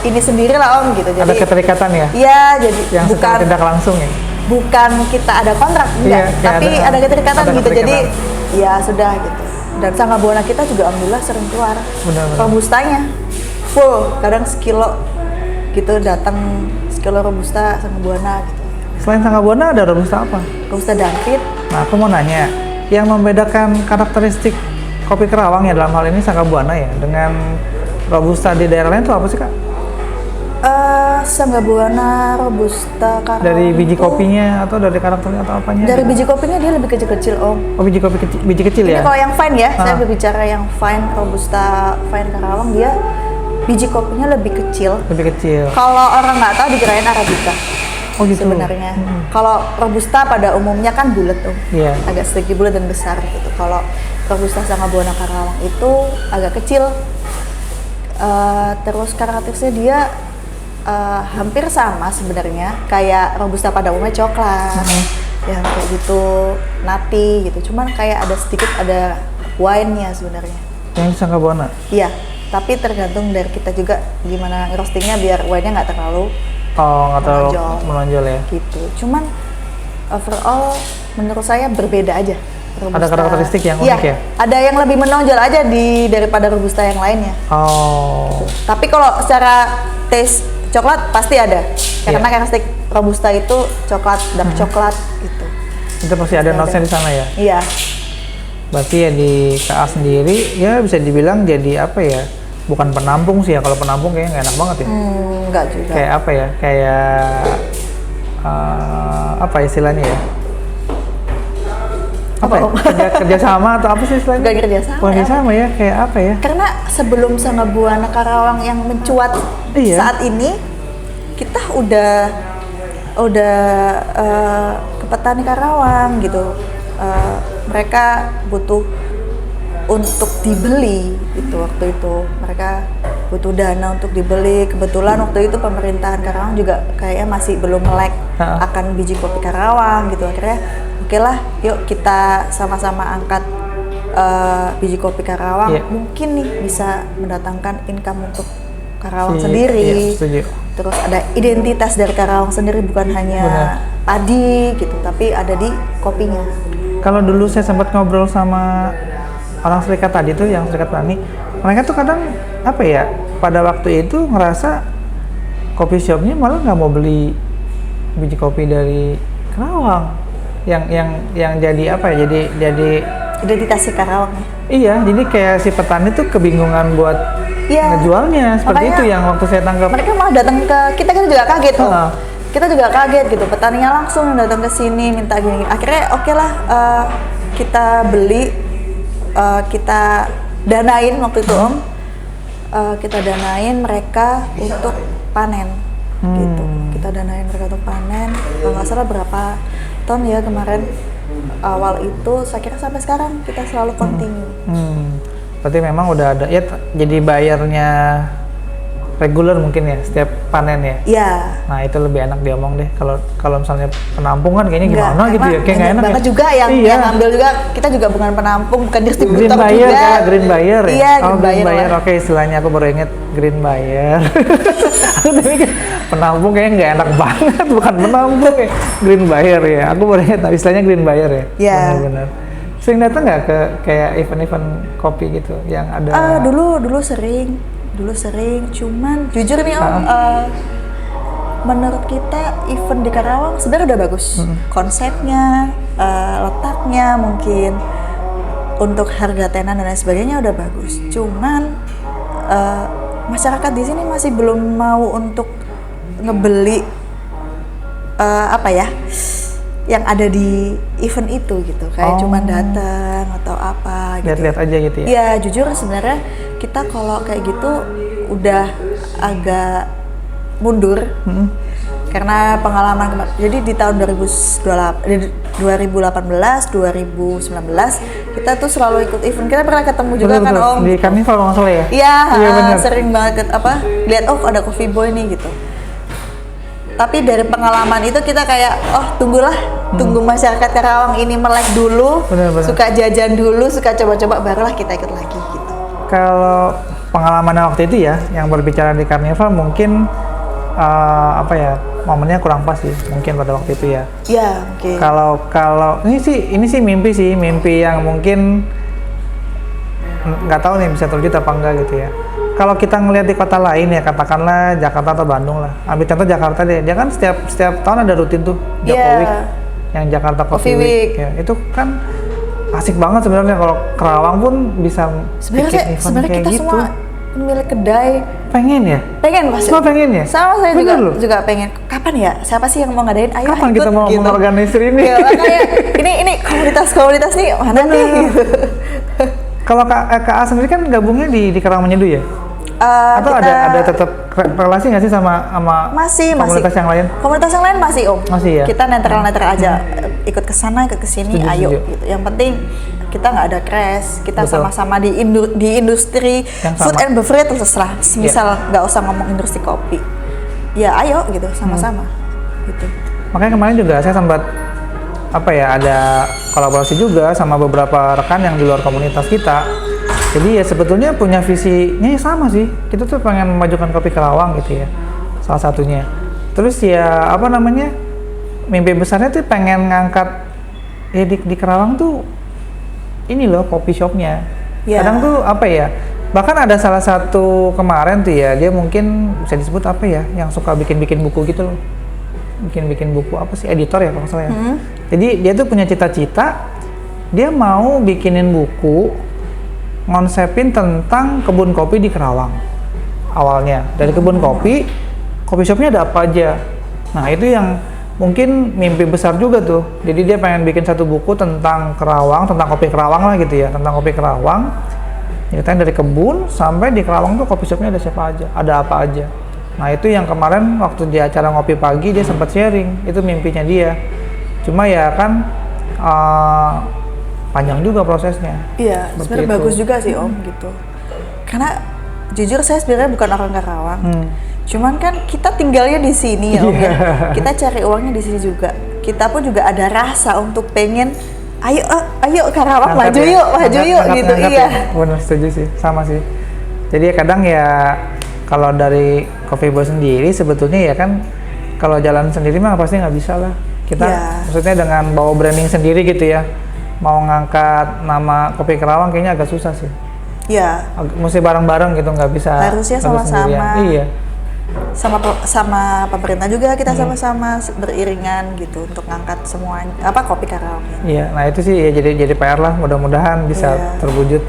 ini sendiri lah Om gitu. Jadi Ada keterikatan ya? Iya, jadi Yang secara tidak langsung ya? bukan kita ada kontrak enggak, tapi ada keterikatan gitu. Jadi ya sudah gitu. Dan Sangga Buana kita juga alhamdulillah sering keluar. Benar-benar. Robustanya full, kadang sekilo gitu datang, sekilo Robusta Sangga Buana gitu. Selain Sangga Buana ada Robusta apa? Robusta David. Nah, aku mau nanya, yang membedakan karakteristik kopi Karawang ya dalam hal ini Sangga Buana ya dengan Robusta di daerah lain itu apa sih Kak? Sangga Buana, Robusta, Karawang Dari biji itu, kopinya atau dari karakternya atau apanya? dari biji kopinya dia lebih kecil-kecil Om. Oh, biji kopi kecil, biji kecil Ini ya? kalau yang fine ya, saya berbicara yang fine, Robusta fine Karawang, dia biji kopinya lebih kecil. Lebih kecil. Kalau orang nggak tahu dikirain Arabica. Oh gitu. Sebenarnya. Kalau Robusta pada umumnya kan bulat Om. Iya. Agak sedikit bulat dan besar gitu. Kalau Robusta Sangga Buana Karawang itu agak kecil. Terus karakteristiknya dia hampir sama sebenarnya kayak Robusta pada umumnya coklat. Ya kayak gitu, nati gitu. Cuman kayak ada sedikit ada wine-nya sebenarnya. Yang Sangga Buana? Iya, tapi tergantung dari kita juga gimana roastingnya biar wine-nya nggak terlalu Nggak terlalu menonjol ya? gitu. Cuman overall menurut saya berbeda aja. Robusta. Ada karakteristik yang unik ya? Ada yang lebih menonjol aja daripada Robusta yang lainnya. Oh. Tapi kalau secara taste coklat pasti ada. Karena karakteristik Robusta itu coklat, dark coklat gitu. Itu pasti ada notes-nya di sana ya? Iya. Berarti ya di KA sendiri ya bisa dibilang jadi apa ya? Bukan penampung sih ya, kalau penampung kayaknya nggak enak banget ya? Enggak juga. Kayak apa ya? Kayak apa istilahnya ya? Apa ya? Kerja sama atau apa sih istilahnya? Nggak kerja sama. Bukan kerja sama ya, kayak apa ya? Karena sebelum Sangga Buana Karawang yang mencuat saat ini, kita udah ke petani Karawang gitu. Mereka butuh untuk dibeli gitu waktu itu. Mereka butuh dana untuk dibeli. Kebetulan waktu itu pemerintahan Karawang juga kayaknya masih belum melek akan biji kopi Karawang gitu. Akhirnya oke lah, yuk kita sama-sama angkat biji kopi Karawang. Mungkin nih bisa mendatangkan income untuk Karawang sendiri. Setuju. Terus ada identitas dari Karawang sendiri, bukan hanya padi gitu, tapi ada di kopinya. Kalau dulu saya sempat ngobrol sama orang serikat tadi tuh, yang serikat petani, mereka tuh kadang apa ya, pada waktu itu ngerasa kopi shopnya malah nggak mau beli biji kopi dari Karawang, yang jadi apa ya, jadi identitas si Karawang. Iya, jadi kayak si petani tuh kebingungan buat ngejualnya, seperti makanya itu yang waktu saya tangkap. Mereka malah datang ke kita juga kaget tuh. Kita juga kaget gitu, petaninya langsung datang ke sini minta gini. Akhirnya oke lah, kita beli, kita danain waktu itu Om. Kita danain mereka untuk panen gitu. Kita danain mereka untuk panen. Kalau nggak salah berapa ton ya kemarin awal itu, saya kira sampai sekarang kita selalu continue. Berarti memang udah ada ya, jadi bayarnya reguler mungkin ya setiap panen ya. Iya. Nah itu lebih enak diomong deh. Kalau misalnya penampung kan kayaknya gimana gitu ya, kayak nggak enak banget ya. juga yang ambil juga, kita juga bukan penampung, bukan distributor green buyer, juga. Green buyer ya. Iya, green buyer. Oke, istilahnya aku baru inget green buyer. Aku mikir penampung kayaknya nggak enak banget, bukan penampung ya. Green buyer ya. Aku baru inget istilahnya green buyer ya. Iya. Benar-benar. Sering datang nggak ke kayak event-event kopi gitu yang ada? Dulu sering Dulu sering, cuman jujur nih Om, menurut kita event di Karawang sebenarnya udah bagus. Konsepnya, letaknya mungkin, untuk harga tenan dan lain sebagainya udah bagus. Cuman masyarakat di sini masih belum mau untuk ngebeli yang ada di event itu gitu, kayak cuman datang atau apa gitu. Lihat-lihat aja gitu ya. Iya, jujur sebenarnya kita kalau kayak gitu udah agak mundur. Karena pengalaman jadi di tahun 2018, 2019 kita tuh selalu ikut event. Kita pernah ketemu juga kan Om di Karnival kalau nggak salah ya. Iya, sering banget lihat ada Coffee Boy nih gitu. Tapi dari pengalaman itu kita kayak tunggu masyarakat Karawang ini melek dulu, suka jajan dulu, suka coba-coba, barulah kita ikut lagi gitu. Kalau pengalaman waktu itu ya, yang berbicara di Karnival mungkin momennya kurang pas sih, mungkin pada waktu itu ya. Iya, oke. Kalau ini sih mimpi yang mungkin nggak tahu nih bisa terwujud apa enggak gitu ya. Kalau kita ngelihat di kota lain ya, katakanlah Jakarta atau Bandung lah. Ambil contoh Jakarta deh, dia kan setiap tahun ada rutin tuh Jokowi, yang Jakarta Coffee Week. Ya, itu kan asik banget sebenarnya. Kalau Kerawang pun bisa bikin event kayak kita gitu. Semua pemilik kedai pengen pasti. Semua pengen ya? Sama saya juga pengen. Kapan ya? Siapa sih yang mau ngadain? Ayo kapan ikut, kita mau gitu. mengorganisir ini? Ya, kayak ini komunitas nih mana nih? Kalau KA sendiri kan gabungnya di Karawang Menyeduh ya? Atau ada tetap relasi nggak sih sama komunitas yang lain? Komunitas yang lain masih Om. Masih ya? Kita netral aja, ikut ke sana, ikut ke sini, ayo gitu. Yang penting kita nggak ada crash, kita sama-sama di industri food and beverage terserah. Misal nggak usah ngomong industri kopi, ya ayo gitu sama-sama. Gitu. Makanya kemarin juga saya sempat ada kolaborasi juga sama beberapa rekan yang di luar komunitas kita. Jadi ya sebetulnya punya visinya sama sih. Kita tuh pengen memajukan kopi Karawang gitu ya, salah satunya. Terus ya mimpi besarnya tuh pengen ngangkat ya di Karawang tuh ini loh kopi shopnya. Kadang tuh bahkan ada salah satu kemarin tuh ya, dia mungkin bisa disebut yang suka bikin buku gitu loh. Bikin buku editor ya kalau nggak salah ya. Jadi dia tuh punya cita-cita, dia mau bikinin buku ngonsepin tentang kebun kopi di Karawang. Awalnya dari kebun kopi shopnya ada apa aja. Nah itu yang mungkin mimpi besar juga tuh. Jadi dia pengen bikin satu buku tentang Karawang, tentang kopi Karawang lah gitu ya, tentang kopi Karawang. Ceritain dari kebun sampai di Karawang tuh kopi shopnya ada siapa aja, ada apa aja. Nah itu yang kemarin waktu di acara ngopi pagi dia sempat sharing, itu mimpinya dia. Cuma ya kan panjang juga prosesnya. Iya, sebenarnya bagus juga sih Om gitu. Karena jujur saya sebenarnya bukan orang Karawang. Cuman kan kita tinggalnya di sini ya Om ya. Kita cari uangnya di sini juga. Kita pun juga ada rasa untuk pengen ayo Karawang maju yuk gitu. Iya. Benar, setuju sih, sama sih. Jadi kadang ya kalau dari Coffee Boy sendiri sebetulnya ya kan kalau jalan sendiri mah pasti nggak bisa lah. Kita maksudnya dengan bawa branding sendiri gitu ya. Mau ngangkat nama Kopi Karawang kayaknya agak susah sih. Iya. Mesti bareng-bareng gitu, nggak bisa. Harusnya sama-sama. Iya. Sama pemerintah juga kita sama-sama beriringan gitu untuk ngangkat semua Kopi Karawang. Iya. Nah itu sih ya jadi PR lah. Mudah-mudahan bisa terwujud.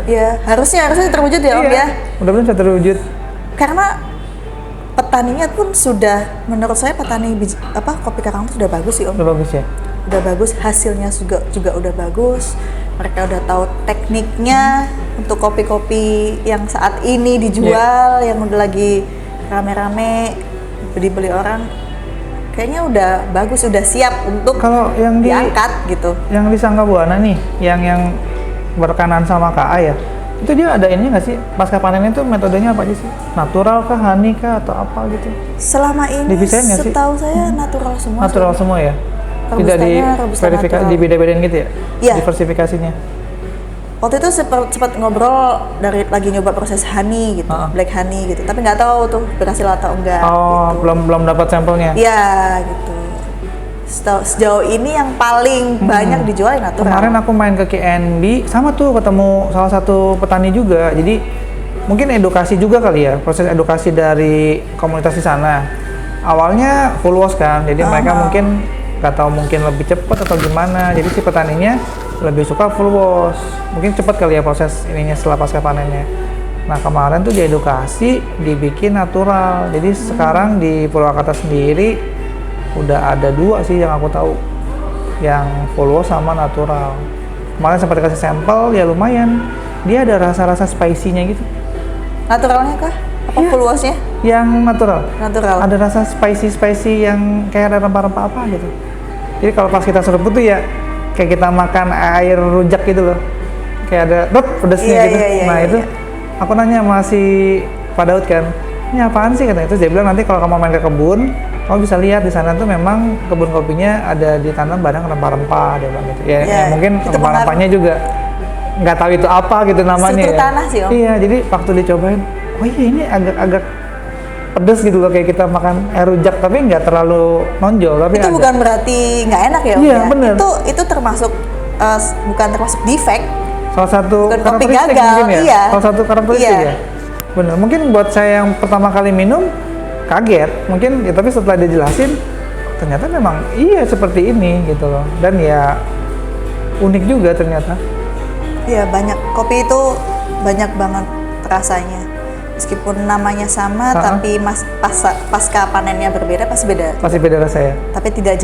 Iya. Harusnya terwujud ya Om ya. Mudah-mudahan bisa terwujud. Karena petaninya pun sudah, menurut saya petani Kopi Karawang itu sudah bagus sih Om. Sudah bagus ya. Udah bagus, hasilnya juga udah bagus. Mereka udah tahu tekniknya untuk kopi-kopi yang saat ini dijual, yang udah lagi rame-rame dibeli orang. Kayaknya udah bagus, udah siap untuk kalau yang diangkat gitu. Yang di Sangga Buana nih, yang berkanan sama KA ya, itu dia ada ini nggak sih? Pasca panen itu metodenya apa aja sih? Natural kah, honey kah, atau apa gitu? Selama ini setahu saya natural semua. Natural semua ya? Tidak di verifikasi, dibeda-bedain gitu ya? Iya. Diversifikasinya. Waktu itu sempat ngobrol lagi nyoba proses honey gitu, black honey gitu. Tapi nggak tahu tuh berhasil atau enggak. Oh, gitu. belum dapat sampelnya? Iya, gitu. Sejauh ini yang paling banyak dijual natural. Kemarin aku main ke KNB, sama tuh ketemu salah satu petani juga. Jadi mungkin edukasi juga kali ya, proses edukasi dari komunitas di sana. Awalnya full wash kan, jadi mereka mungkin nggak tahu mungkin lebih cepat atau gimana, jadi si petaninya lebih suka full wash. Mungkin cepat kali ya proses ininya setelah pasca panennya. Nah kemarin tuh diedukasi, dibikin natural. Jadi sekarang di Purwakarta sendiri udah ada 2 sih yang aku tahu, yang full wash sama natural. Kemarin sempat dikasih sampel, ya lumayan. Dia ada rasa-rasa spicy-nya gitu. Naturalnya kah? Apa full wash-nya? Yang natural. Natural. Ada rasa spicy yang kayak ada rempah-rempah apa gitu. Jadi kalau pas kita seruput tuh ya kayak kita makan air rujak gitu loh. Kayak ada pedesnya gitu. Nah itu aku nanya sama si Pak Daud kan, ini apaan sih katanya. Terus dia bilang nanti kalau kamu main ke kebun, kamu bisa lihat di sana tuh memang kebun kopinya ada ditanam barang rempah-rempah, dia bilang gitu. Ya mungkin rempah-rempahnya juga nggak tahu itu apa gitu namanya. Struktur tanah sih Om. Iya, jadi waktu dicobain, oh iya ini agak pedes gitu loh, kayak kita makan air rujak tapi nggak terlalu nonjol. Tapi itu bukan berarti nggak enak ya Om? Iya, bener. Itu termasuk bukan termasuk defect. Salah satu bukan kopi karakteristik gagal, mungkin ya. iya. Salah satu karakteristik ya. Bener. Mungkin buat saya yang pertama kali minum kaget, mungkin ya, tapi setelah dijelasin ternyata memang iya seperti ini gitu loh. Dan ya unik juga ternyata. Iya, banyak kopi itu banyak banget rasanya. Meskipun namanya sama, tapi pasca panennya berbeda, pasti beda. Pasti beda rasanya. Tapi tidak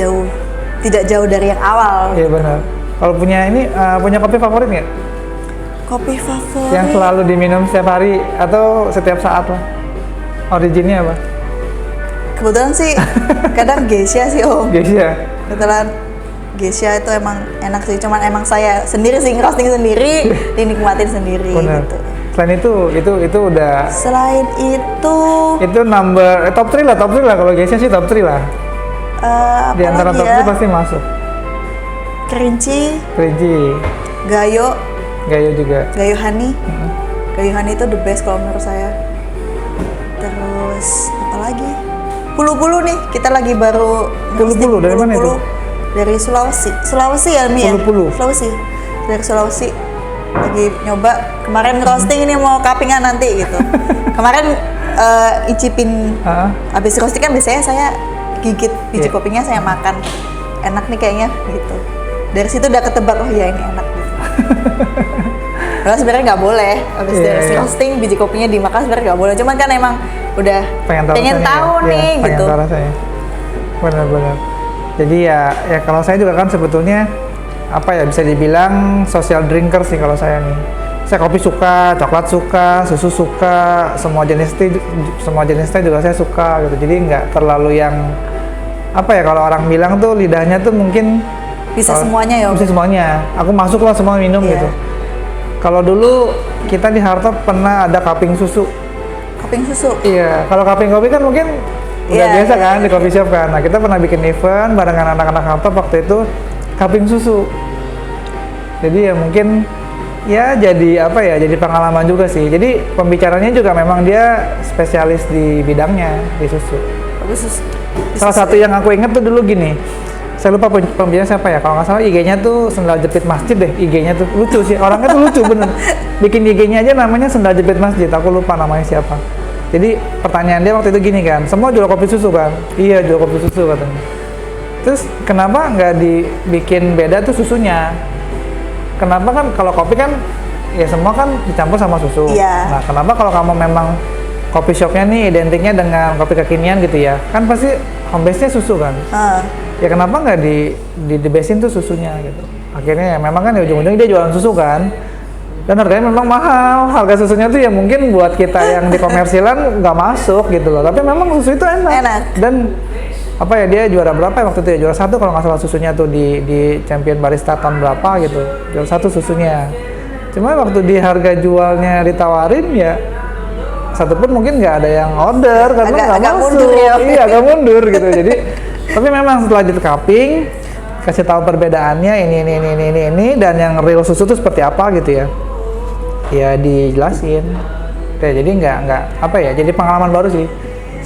jauh dari yang awal. Iya benar. Kalau punya ini punya kopi favorit nggak? Kopi favorit yang selalu diminum setiap hari atau setiap saat lah. Originnya apa? Kebetulan sih kadang Geisha sih Om. Geisha. Kebetulan Geisha itu emang enak sih, cuman emang saya sendiri sih ngerosting sendiri, dinikmatin sendiri. Bener. Gitu. Selain itu udah. Selain itu top 3 lah kalau Geisha sih top 3 lah. Di antara top 3 pasti masuk. Kerinci. Gayo juga. Gayo Honey. Gayo Honey itu the best kalau menurut saya. Terus apa lagi? Pulu-pulu nih, kita lagi baru. Pulu-pulu dari mana itu? Dari Sulawesi ya Mi ya? Pulu-pulu. Dari Sulawesi. Lagi nyoba, kemarin roasting ini mau cuppingan nanti gitu. Kemarin icipin, habis roasting kan biasanya saya gigit biji kopinya, saya makan. Enak nih kayaknya gitu. Dari situ udah ketebak, oh iya ini enak gitu. Karena sebenarnya nggak boleh, habis dari roasting biji kopinya dimakan sebenarnya nggak boleh. Cuman kan emang udah pengen tahu nih gitu. Pengen tahu rasanya. Benar-benar. Jadi ya kalau saya juga kan sebetulnya apa ya, bisa dibilang social drinker sih kalau saya nih. Saya kopi suka, coklat suka, susu suka, semua jenis teh juga saya suka gitu. Jadi nggak terlalu yang apa ya, kalau orang bilang tuh lidahnya tuh mungkin bisa semuanya ya. Bisa semuanya. Aku masuk lah semua minum gitu. Kalau dulu kita di Hartop pernah ada cupping susu. Cupping susu? Iya. Kalau cupping kopi kan mungkin udah biasa kan di coffee shop kan. Nah kita pernah bikin event barengan anak-anak Hartop waktu itu cupping susu. Jadi ya mungkin ya jadi apa ya, jadi pengalaman juga sih. Jadi pembicaranya juga memang dia spesialis di bidangnya di susu. Salah satu yang aku ingat tuh dulu gini, saya lupa pembicaranya siapa ya, kalau nggak salah IG-nya tuh Sendal Jepit Masjid deh. IG-nya tuh lucu sih, orangnya tuh lucu bener. Bikin IG-nya aja namanya Sendal Jepit Masjid, aku lupa namanya siapa. Jadi pertanyaan dia waktu itu gini kan, semua jual kopi susu kan? Iya jual kopi susu katanya. Terus kenapa nggak dibikin beda tuh susunya? Kenapa kan kalau kopi kan ya semua kan dicampur sama susu. Nah kenapa kalau kamu memang kopi shopnya nih identiknya dengan kopi kekinian gitu ya, kan pasti home base-nya susu kan? Ya kenapa nggak di basein tuh susunya gitu? Akhirnya ya memang kan ya ujung-ujungnya dia jualan susu kan, dan harganya memang mahal. Harga susunya tuh ya mungkin buat kita yang di komersilan nggak masuk gitu loh, tapi memang susu itu enak. Dan apa ya, dia juara berapa ya waktu itu ya, juara 1 kalau nggak salah susunya tuh di champion barista tahun berapa gitu, juara 1 susunya. Cuma waktu di harga jualnya ditawarin ya satupun mungkin nggak ada yang order karena nggak masuk. Mundur ya. Iya agak mundur gitu. Jadi tapi memang setelah di cupping kasih tahu perbedaannya ini dan yang real susu itu seperti apa gitu ya. Ya dijelasin. Jadi nggak apa ya, jadi pengalaman baru sih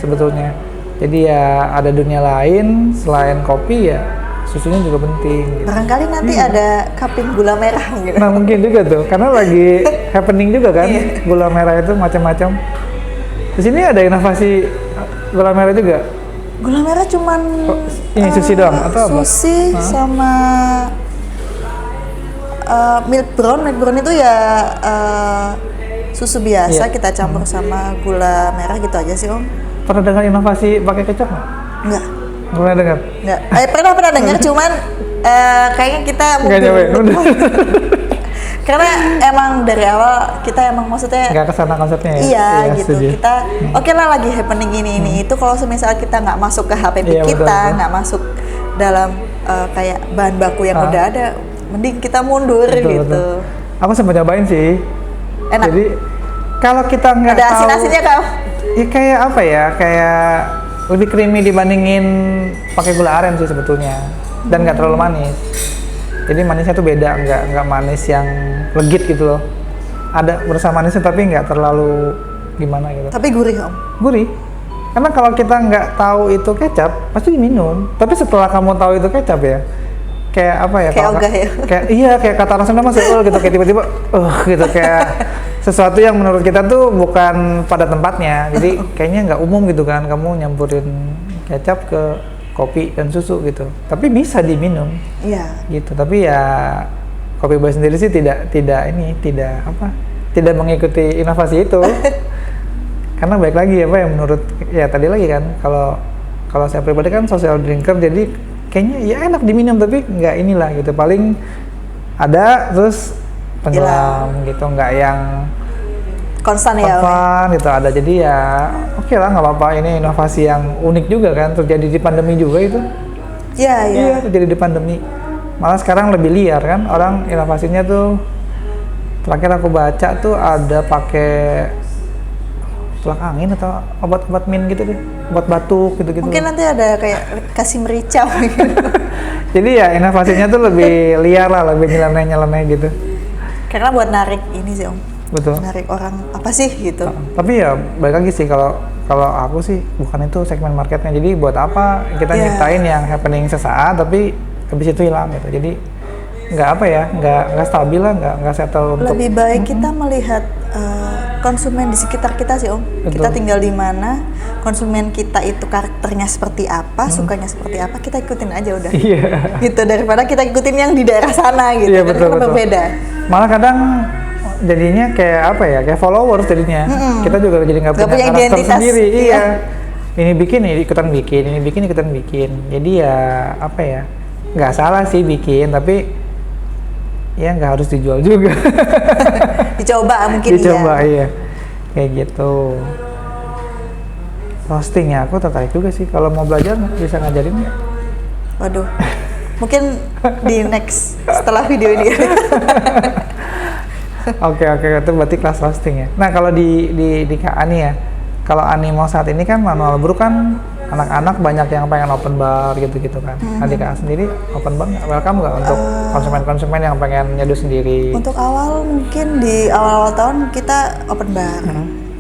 sebetulnya. Jadi ya ada dunia lain selain kopi ya susunya juga penting. Gitu. Barangkali nanti ada cupping gula merah gitu. Nah mungkin juga tuh, karena lagi happening juga kan, gula merah itu macam-macam. Di sini ada inovasi gula merah juga. Gula merah cuman Ini sushi doang atau apa? Sushi sama milk brown. Milk brown itu ya susu biasa kita campur sama gula merah gitu aja sih Om. Pernah dengar inovasi pakai kecap nggak? Enggak. Pernah dengar? Enggak. Pernah dengar cuman kayaknya kita Nggak nyampe. karena emang dari awal kita emang maksudnya Nggak kesana konsepnya ya? iya gitu setuju. kita oke lah lagi happening ini itu kalau misalnya kita nggak masuk ke HPP Iya, kita betul. nggak masuk dalam kayak bahan baku yang udah ada mending kita mundur Betul, gitu betul. Aku sempat nyobain sih. enak Jadi kalau kita nggak ada tahu, asin-asinnya kau ya kayak apa ya? Kayak lebih creamy dibandingin pakai gula aren sih sebetulnya, dan nggak terlalu manis. Jadi manisnya tuh beda, nggak manis yang legit gitu loh. Ada berasa manisnya tapi nggak terlalu gimana gitu. tapi gurih Om. Gurih. Karena kalau kita nggak tahu itu kecap, pasti diminum. Tapi setelah kamu tahu itu kecap ya, kayak apa ya? Kayak kalau ogah ya? Kayak iya, kayak kata orang Sunda masih gitu, kayak tiba-tiba, gitu kayak sesuatu yang menurut kita tuh bukan pada tempatnya. Jadi kayaknya nggak umum gitu kan, kamu nyampurin kecap ke kopi dan susu gitu. Tapi bisa diminum, Iya. gitu. Tapi ya Kopi Boy sendiri sih tidak mengikuti inovasi itu. Karena baik lagi apa ya menurut ya tadi lagi kan kalau saya pribadi kan social drinker jadi kayaknya ya enak diminum tapi nggak inilah gitu paling ada terus tenggelam gitu nggak yang Konstan ya Om. konstan gitu ada jadi ya oke lah nggak apa-apa ini inovasi yang unik juga kan terjadi di pandemi juga itu Iya iya terjadi di pandemi malah sekarang lebih liar kan orang inovasinya tuh terakhir aku baca tuh ada pakai tulak angin atau obat-obat min gitu deh, obat batuk gitu-gitu. Mungkin nanti ada kayak kasih merica gitu. Jadi ya inovasinya tuh lebih liar lah, lebih nyeleneh-nyeleneh gitu. Karena buat narik ini sih Om. Betul. Narik orang apa sih gitu. Tapi ya balik lagi sih kalau aku sih bukan itu segmen marketnya. Jadi buat apa kita nyiptain yang happening sesaat tapi habis itu hilang gitu. Jadi nggak apa ya, nggak stabil lah, nggak settle untuk. Lebih baik kita melihat konsumen di sekitar kita sih Om. Betul. Kita tinggal di mana, konsumen kita itu karakternya seperti apa, sukanya seperti apa, kita ikutin aja udah. Iya. Gitu daripada kita ikutin yang di daerah sana gitu. Iya, Kan betul, betul. berbeda. Malah kadang jadinya kayak apa ya, kayak followers jadinya. Kita juga jadi nggak punya punya karakter identitas, sendiri. iya. Iya. Ini bikin, ini ikutan bikin, ini bikin, ikutan bikin. Jadi ya apa ya, nggak salah sih bikin, tapi ya nggak harus dijual juga. Dicoba mungkin Dicoba, ya. iya. Kayak gitu. Roasting ya, aku tertarik juga sih. Kalau mau belajar bisa ngajarin nggak? Waduh. Mungkin di next setelah video ini. Oke, itu berarti kelas roasting ya. Nah kalau di Kak Ani ya, kalau Ani mau saat ini kan manual brew kan anak-anak banyak yang pengen open bar gitu-gitu kan. Nah di Kak sendiri open bar nggak? Welcome nggak untuk konsumen-konsumen yang pengen nyeduh sendiri? Untuk awal mungkin di awal-awal tahun kita open bar.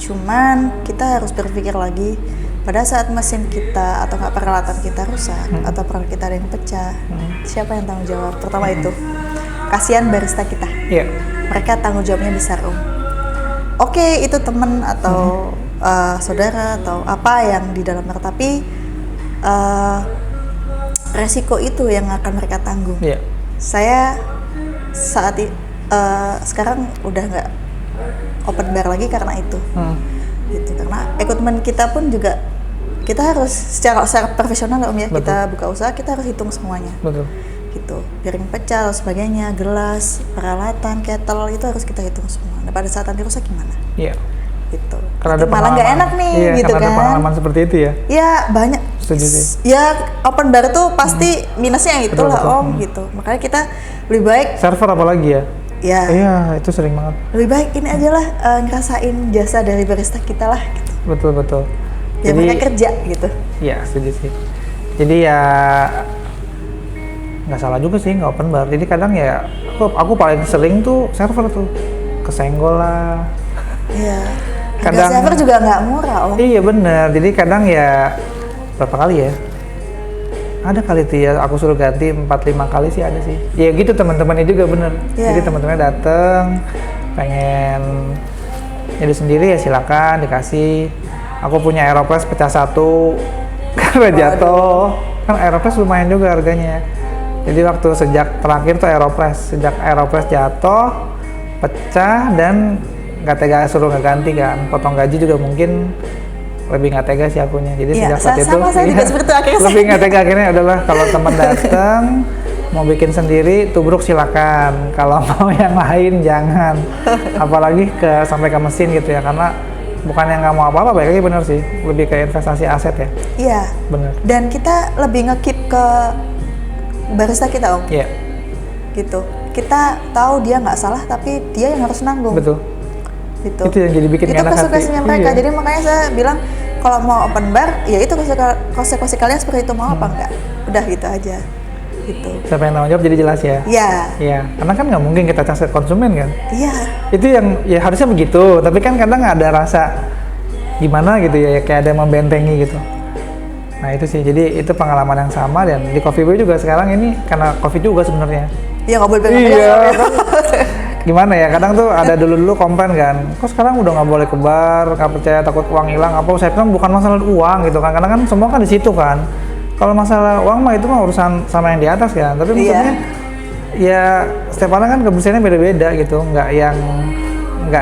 Cuman kita harus berpikir lagi pada saat mesin kita atau nggak peralatan kita rusak atau peralatan kita ada yang pecah, siapa yang tanggung jawab? Pertama itu, kasihan barista kita. Iya. Mereka tanggung jawabnya besar Om. Oke, itu teman atau saudara atau apa yang di dalam bar, tapi resiko itu yang akan mereka tanggung. Iya. Saya sekarang udah nggak open bar lagi karena itu. Gitu, karena equipment kita pun juga kita harus secara profesional Om ya. Betul. Kita buka usaha kita harus hitung semuanya. Betul. Gitu, piring pecah dan sebagainya, gelas, peralatan, kettle itu harus kita hitung semua. Nah, pada saat nanti rusak gimana? Iya. Gitu. Karena ada Malah nggak enak nih, iya, gitu karena kan? ada pengalaman seperti itu ya. Ya banyak. Setuju sih. Ya open bar tuh pasti minusnya Betul, itulah betul. Om gitu. Makanya kita lebih baik Server apalagi ya? ya Iya, itu sering banget. lebih baik ini aja lah ngerasain jasa dari barista kita lah gitu. Betul. Ya mereka kerja gitu. Iya, setuju sih. Jadi ya nggak salah juga sih nggak open bar. Jadi kadang ya aku paling sering tuh server tuh kesenggol lah. Iya. Kadang- Harga server juga nggak murah Om. Iya bener. Jadi kadang ya berapa kali ya? ada kali tuh ya aku suruh ganti 4-5 kali sih ada sih. Ya gitu teman-temannya juga bener. Iya. Jadi teman-temannya dateng pengen jadi sendiri ya silakan dikasih. Aku punya Aeropress pecah 1 karena jatuh. Kan Aeropress lumayan juga harganya. Jadi waktu sejak terakhir tuh sejak Aeropress jatuh, pecah dan nggak tega suruh ngeganti kan. Potong gaji juga mungkin lebih nggak tega sih akunya. Jadi Iya, sejak saat itu saya juga seperti itu akhirnya. lebih nggak tega akhirnya adalah kalau teman datang mau bikin sendiri tubruk silakan. Kalau mau yang lain jangan. Apalagi sampai ke mesin gitu ya, karena bukan yang nggak mau apa-apa, baik lagi bener sih. Lebih ke investasi aset ya. Iya. Bener. Dan kita lebih nge-keep ke barista kita, Om. Iya. Gitu. Kita tahu dia nggak salah, tapi dia yang harus nanggung. Betul. Gitu. Itu yang jadi bikin itu enak hati. konsekuensinya mereka. Iya. Jadi makanya saya bilang kalau mau open bar, ya itu konsekuensi kalian seperti itu, mau apa enggak. Udah gitu aja. Gitu. Siapa yang tanggung jawab jadi jelas ya? Iya. Iya. Karena kan nggak mungkin kita cas konsumen kan? Iya. Itu yang ya harusnya begitu. Tapi kan kadang ada rasa gimana gitu ya, kayak ada yang membentengi gitu. Nah itu sih, jadi itu pengalaman yang sama. Dan di Coffee Boy juga sekarang ini karena Coffee juga sebenarnya. Iya, nggak boleh pegang. Iya. Gimana ya, kadang tuh ada dulu komplain kan, kok sekarang udah nggak boleh ke bar, nggak percaya, takut uang hilang apa. Saya bilang bukan masalah uang gitu kan, karena kan semua kan di situ kan. Kalau masalah uang mah itu mah urusan sama yang di atas kan. Tapi maksudnya ya setiap orang kan kebersihannya beda-beda gitu, nggak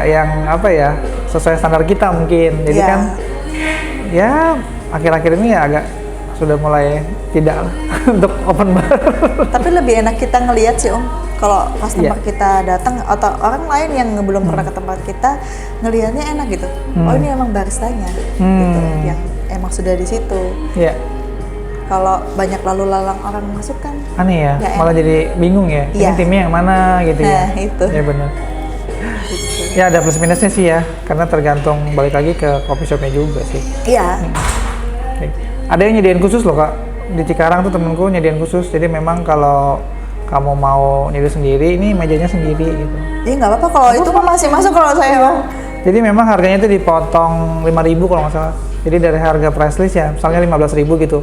yang apa ya, sesuai standar kita mungkin. Jadi kan ya akhir-akhir ini ya agak sudah mulai tidak lah untuk open bar. Tapi lebih enak kita ngelihat sih, Om, kalau customer kita datang atau orang lain yang belum pernah ke tempat kita, ngelihatnya enak gitu. Oh ini emang baristanya, gitu, yang emang sudah di situ. Iya. Kalau banyak lalu lalang orang masuk kan Aneh ya, nggak malah enak. jadi bingung ya. Ini Iya. timnya yang mana gitu ya. Nah, itu. Ya benar. Ya ada plus minusnya sih ya, karena tergantung balik lagi ke coffee shopnya juga sih. Iya. Oke. Ada yang nyediain khusus loh Kak, di Cikarang tuh temenku nyediain khusus, jadi memang kalau kamu mau nyediain sendiri, ini mejanya sendiri gitu. Iya nggak apa-apa kalau itu mah masih masuk kalau saya. Jadi memang harganya itu dipotong 5.000 kalau nggak salah. Jadi dari harga price list ya, misalnya 15.000 gitu.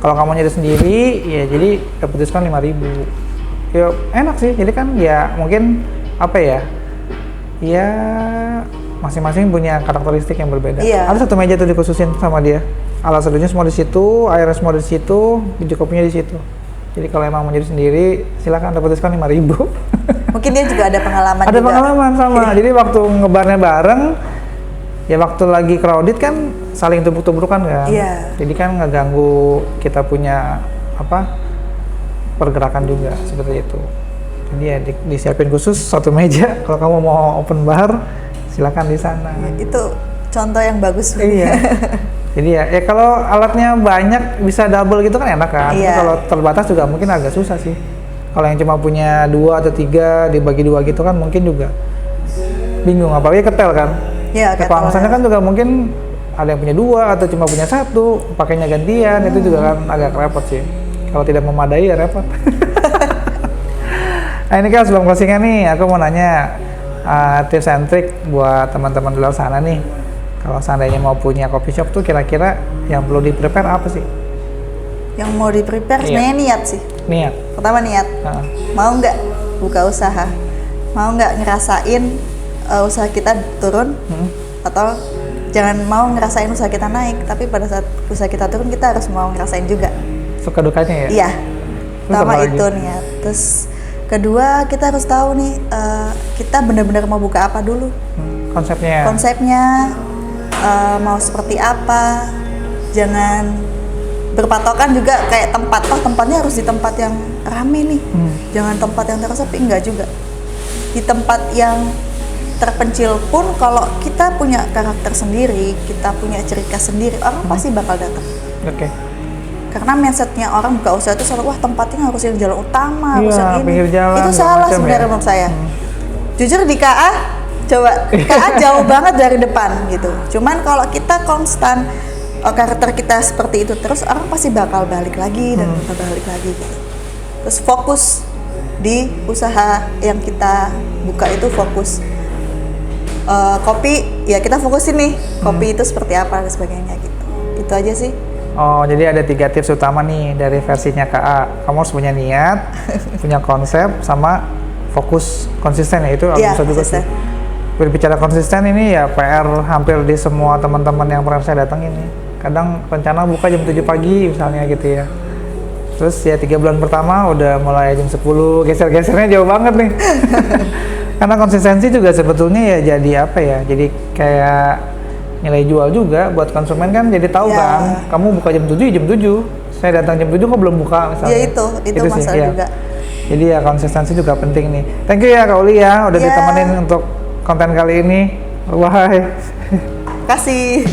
Kalau kamu nyediain sendiri, ya jadi dapat diskon 5.000. Ya enak sih, jadi kan ya mungkin apa ya, ya masing-masing punya karakteristik yang berbeda. Iya. Ada satu meja tuh dikhususin sama dia. Alat seduhnya semua di situ, airnya semua di situ, biji kopinya di situ. Jadi kalau emang mau jadi sendiri, silakan dapat diskon 5.000. Mungkin dia juga ada pengalaman Ada juga. pengalaman sama. Jadi waktu ngebarnya bareng, ya waktu lagi crowded kan saling tubruk-tubrukan kan. Iya. Jadi kan ngeganggu kita punya apa pergerakan juga seperti itu. Jadi ya disiapin khusus satu meja. Kalau kamu mau open bar, silakan di sana. Itu contoh yang bagus. Iya. Jadi ya kalau alatnya banyak bisa double gitu kan enak kan. Tapi Iya. kalau terbatas juga mungkin agak susah sih. Kalau yang cuma punya 2 atau 3 dibagi 2 gitu kan mungkin juga bingung, apalagi ketel kan. Iya, Kalau misalnya kan juga mungkin ada yang punya 2 atau cuma punya 1, pakainya gantian, itu juga kan agak repot sih. Kalau tidak memadai ya repot. Nah ini kan sebelum closingan nih, aku mau nanya tips and trick buat teman-teman di luar sana nih. Kalau seandainya mau punya coffee shop tuh kira-kira yang perlu di-prepare apa sih? Yang mau di-prepare sebenarnya niat sih. Niat. Pertama niat. Mau nggak buka usaha? Mau nggak ngerasain usaha kita turun? Atau jangan mau ngerasain usaha kita naik, tapi pada saat usaha kita turun kita harus mau ngerasain juga. Suka dukanya ya? Iya. Pertama apa lagi? itu niat. Terus kedua kita harus tahu nih kita benar-benar mau buka apa dulu. Konsepnya. Konsepnya mau seperti apa. Jangan berpatokan juga kayak tempat. Oh tempatnya harus di tempat yang rame nih. Jangan tempat yang tersepi, enggak juga. Di tempat yang terpencil pun kalau kita punya karakter sendiri, kita punya ciri khas sendiri, orang pasti bakal datang. Oke. Karena mindsetnya orang buka usaha itu selalu, wah tempatnya harus yang jalan utama, harus Iya, yang ini. pinggir jalan, Itu segala salah macam sebenarnya ya. menurut saya. Jujur di KA, coba KA jauh banget dari depan gitu. Cuman kalau kita konstan karakter kita seperti itu terus, orang pasti bakal balik lagi dan bakal balik lagi gitu. Terus fokus di usaha yang kita buka itu fokus. Kopi ya kita fokusin nih kopi itu seperti apa dan sebagainya gitu. Itu aja sih. Oh, jadi ada 3 tips utama nih dari versinya KA. Kamu harus punya niat, punya konsep, sama fokus konsisten ya, itu Iya, bisa juga sih. konsisten. Berbicara konsisten ini ya PR hampir di semua teman-teman yang pernah saya datangin nih. Kadang rencana buka jam 7 pagi misalnya gitu ya. Terus ya 3 bulan pertama udah mulai jam 10, geser-gesernya jauh banget nih. Karena konsistensi juga sebetulnya ya jadi apa ya, jadi kayak nilai jual juga buat konsumen kan, jadi tahu Ya. kan, kamu buka jam 7 ya jam 7, saya datang jam 7 kok belum buka misalnya. Ya itu sih, masalah iya. juga. Jadi ya konsistensi juga penting nih. Thank you ya Kak Uli ya, udah Ya. ditemenin untuk konten kali ini. Bye. Kasih.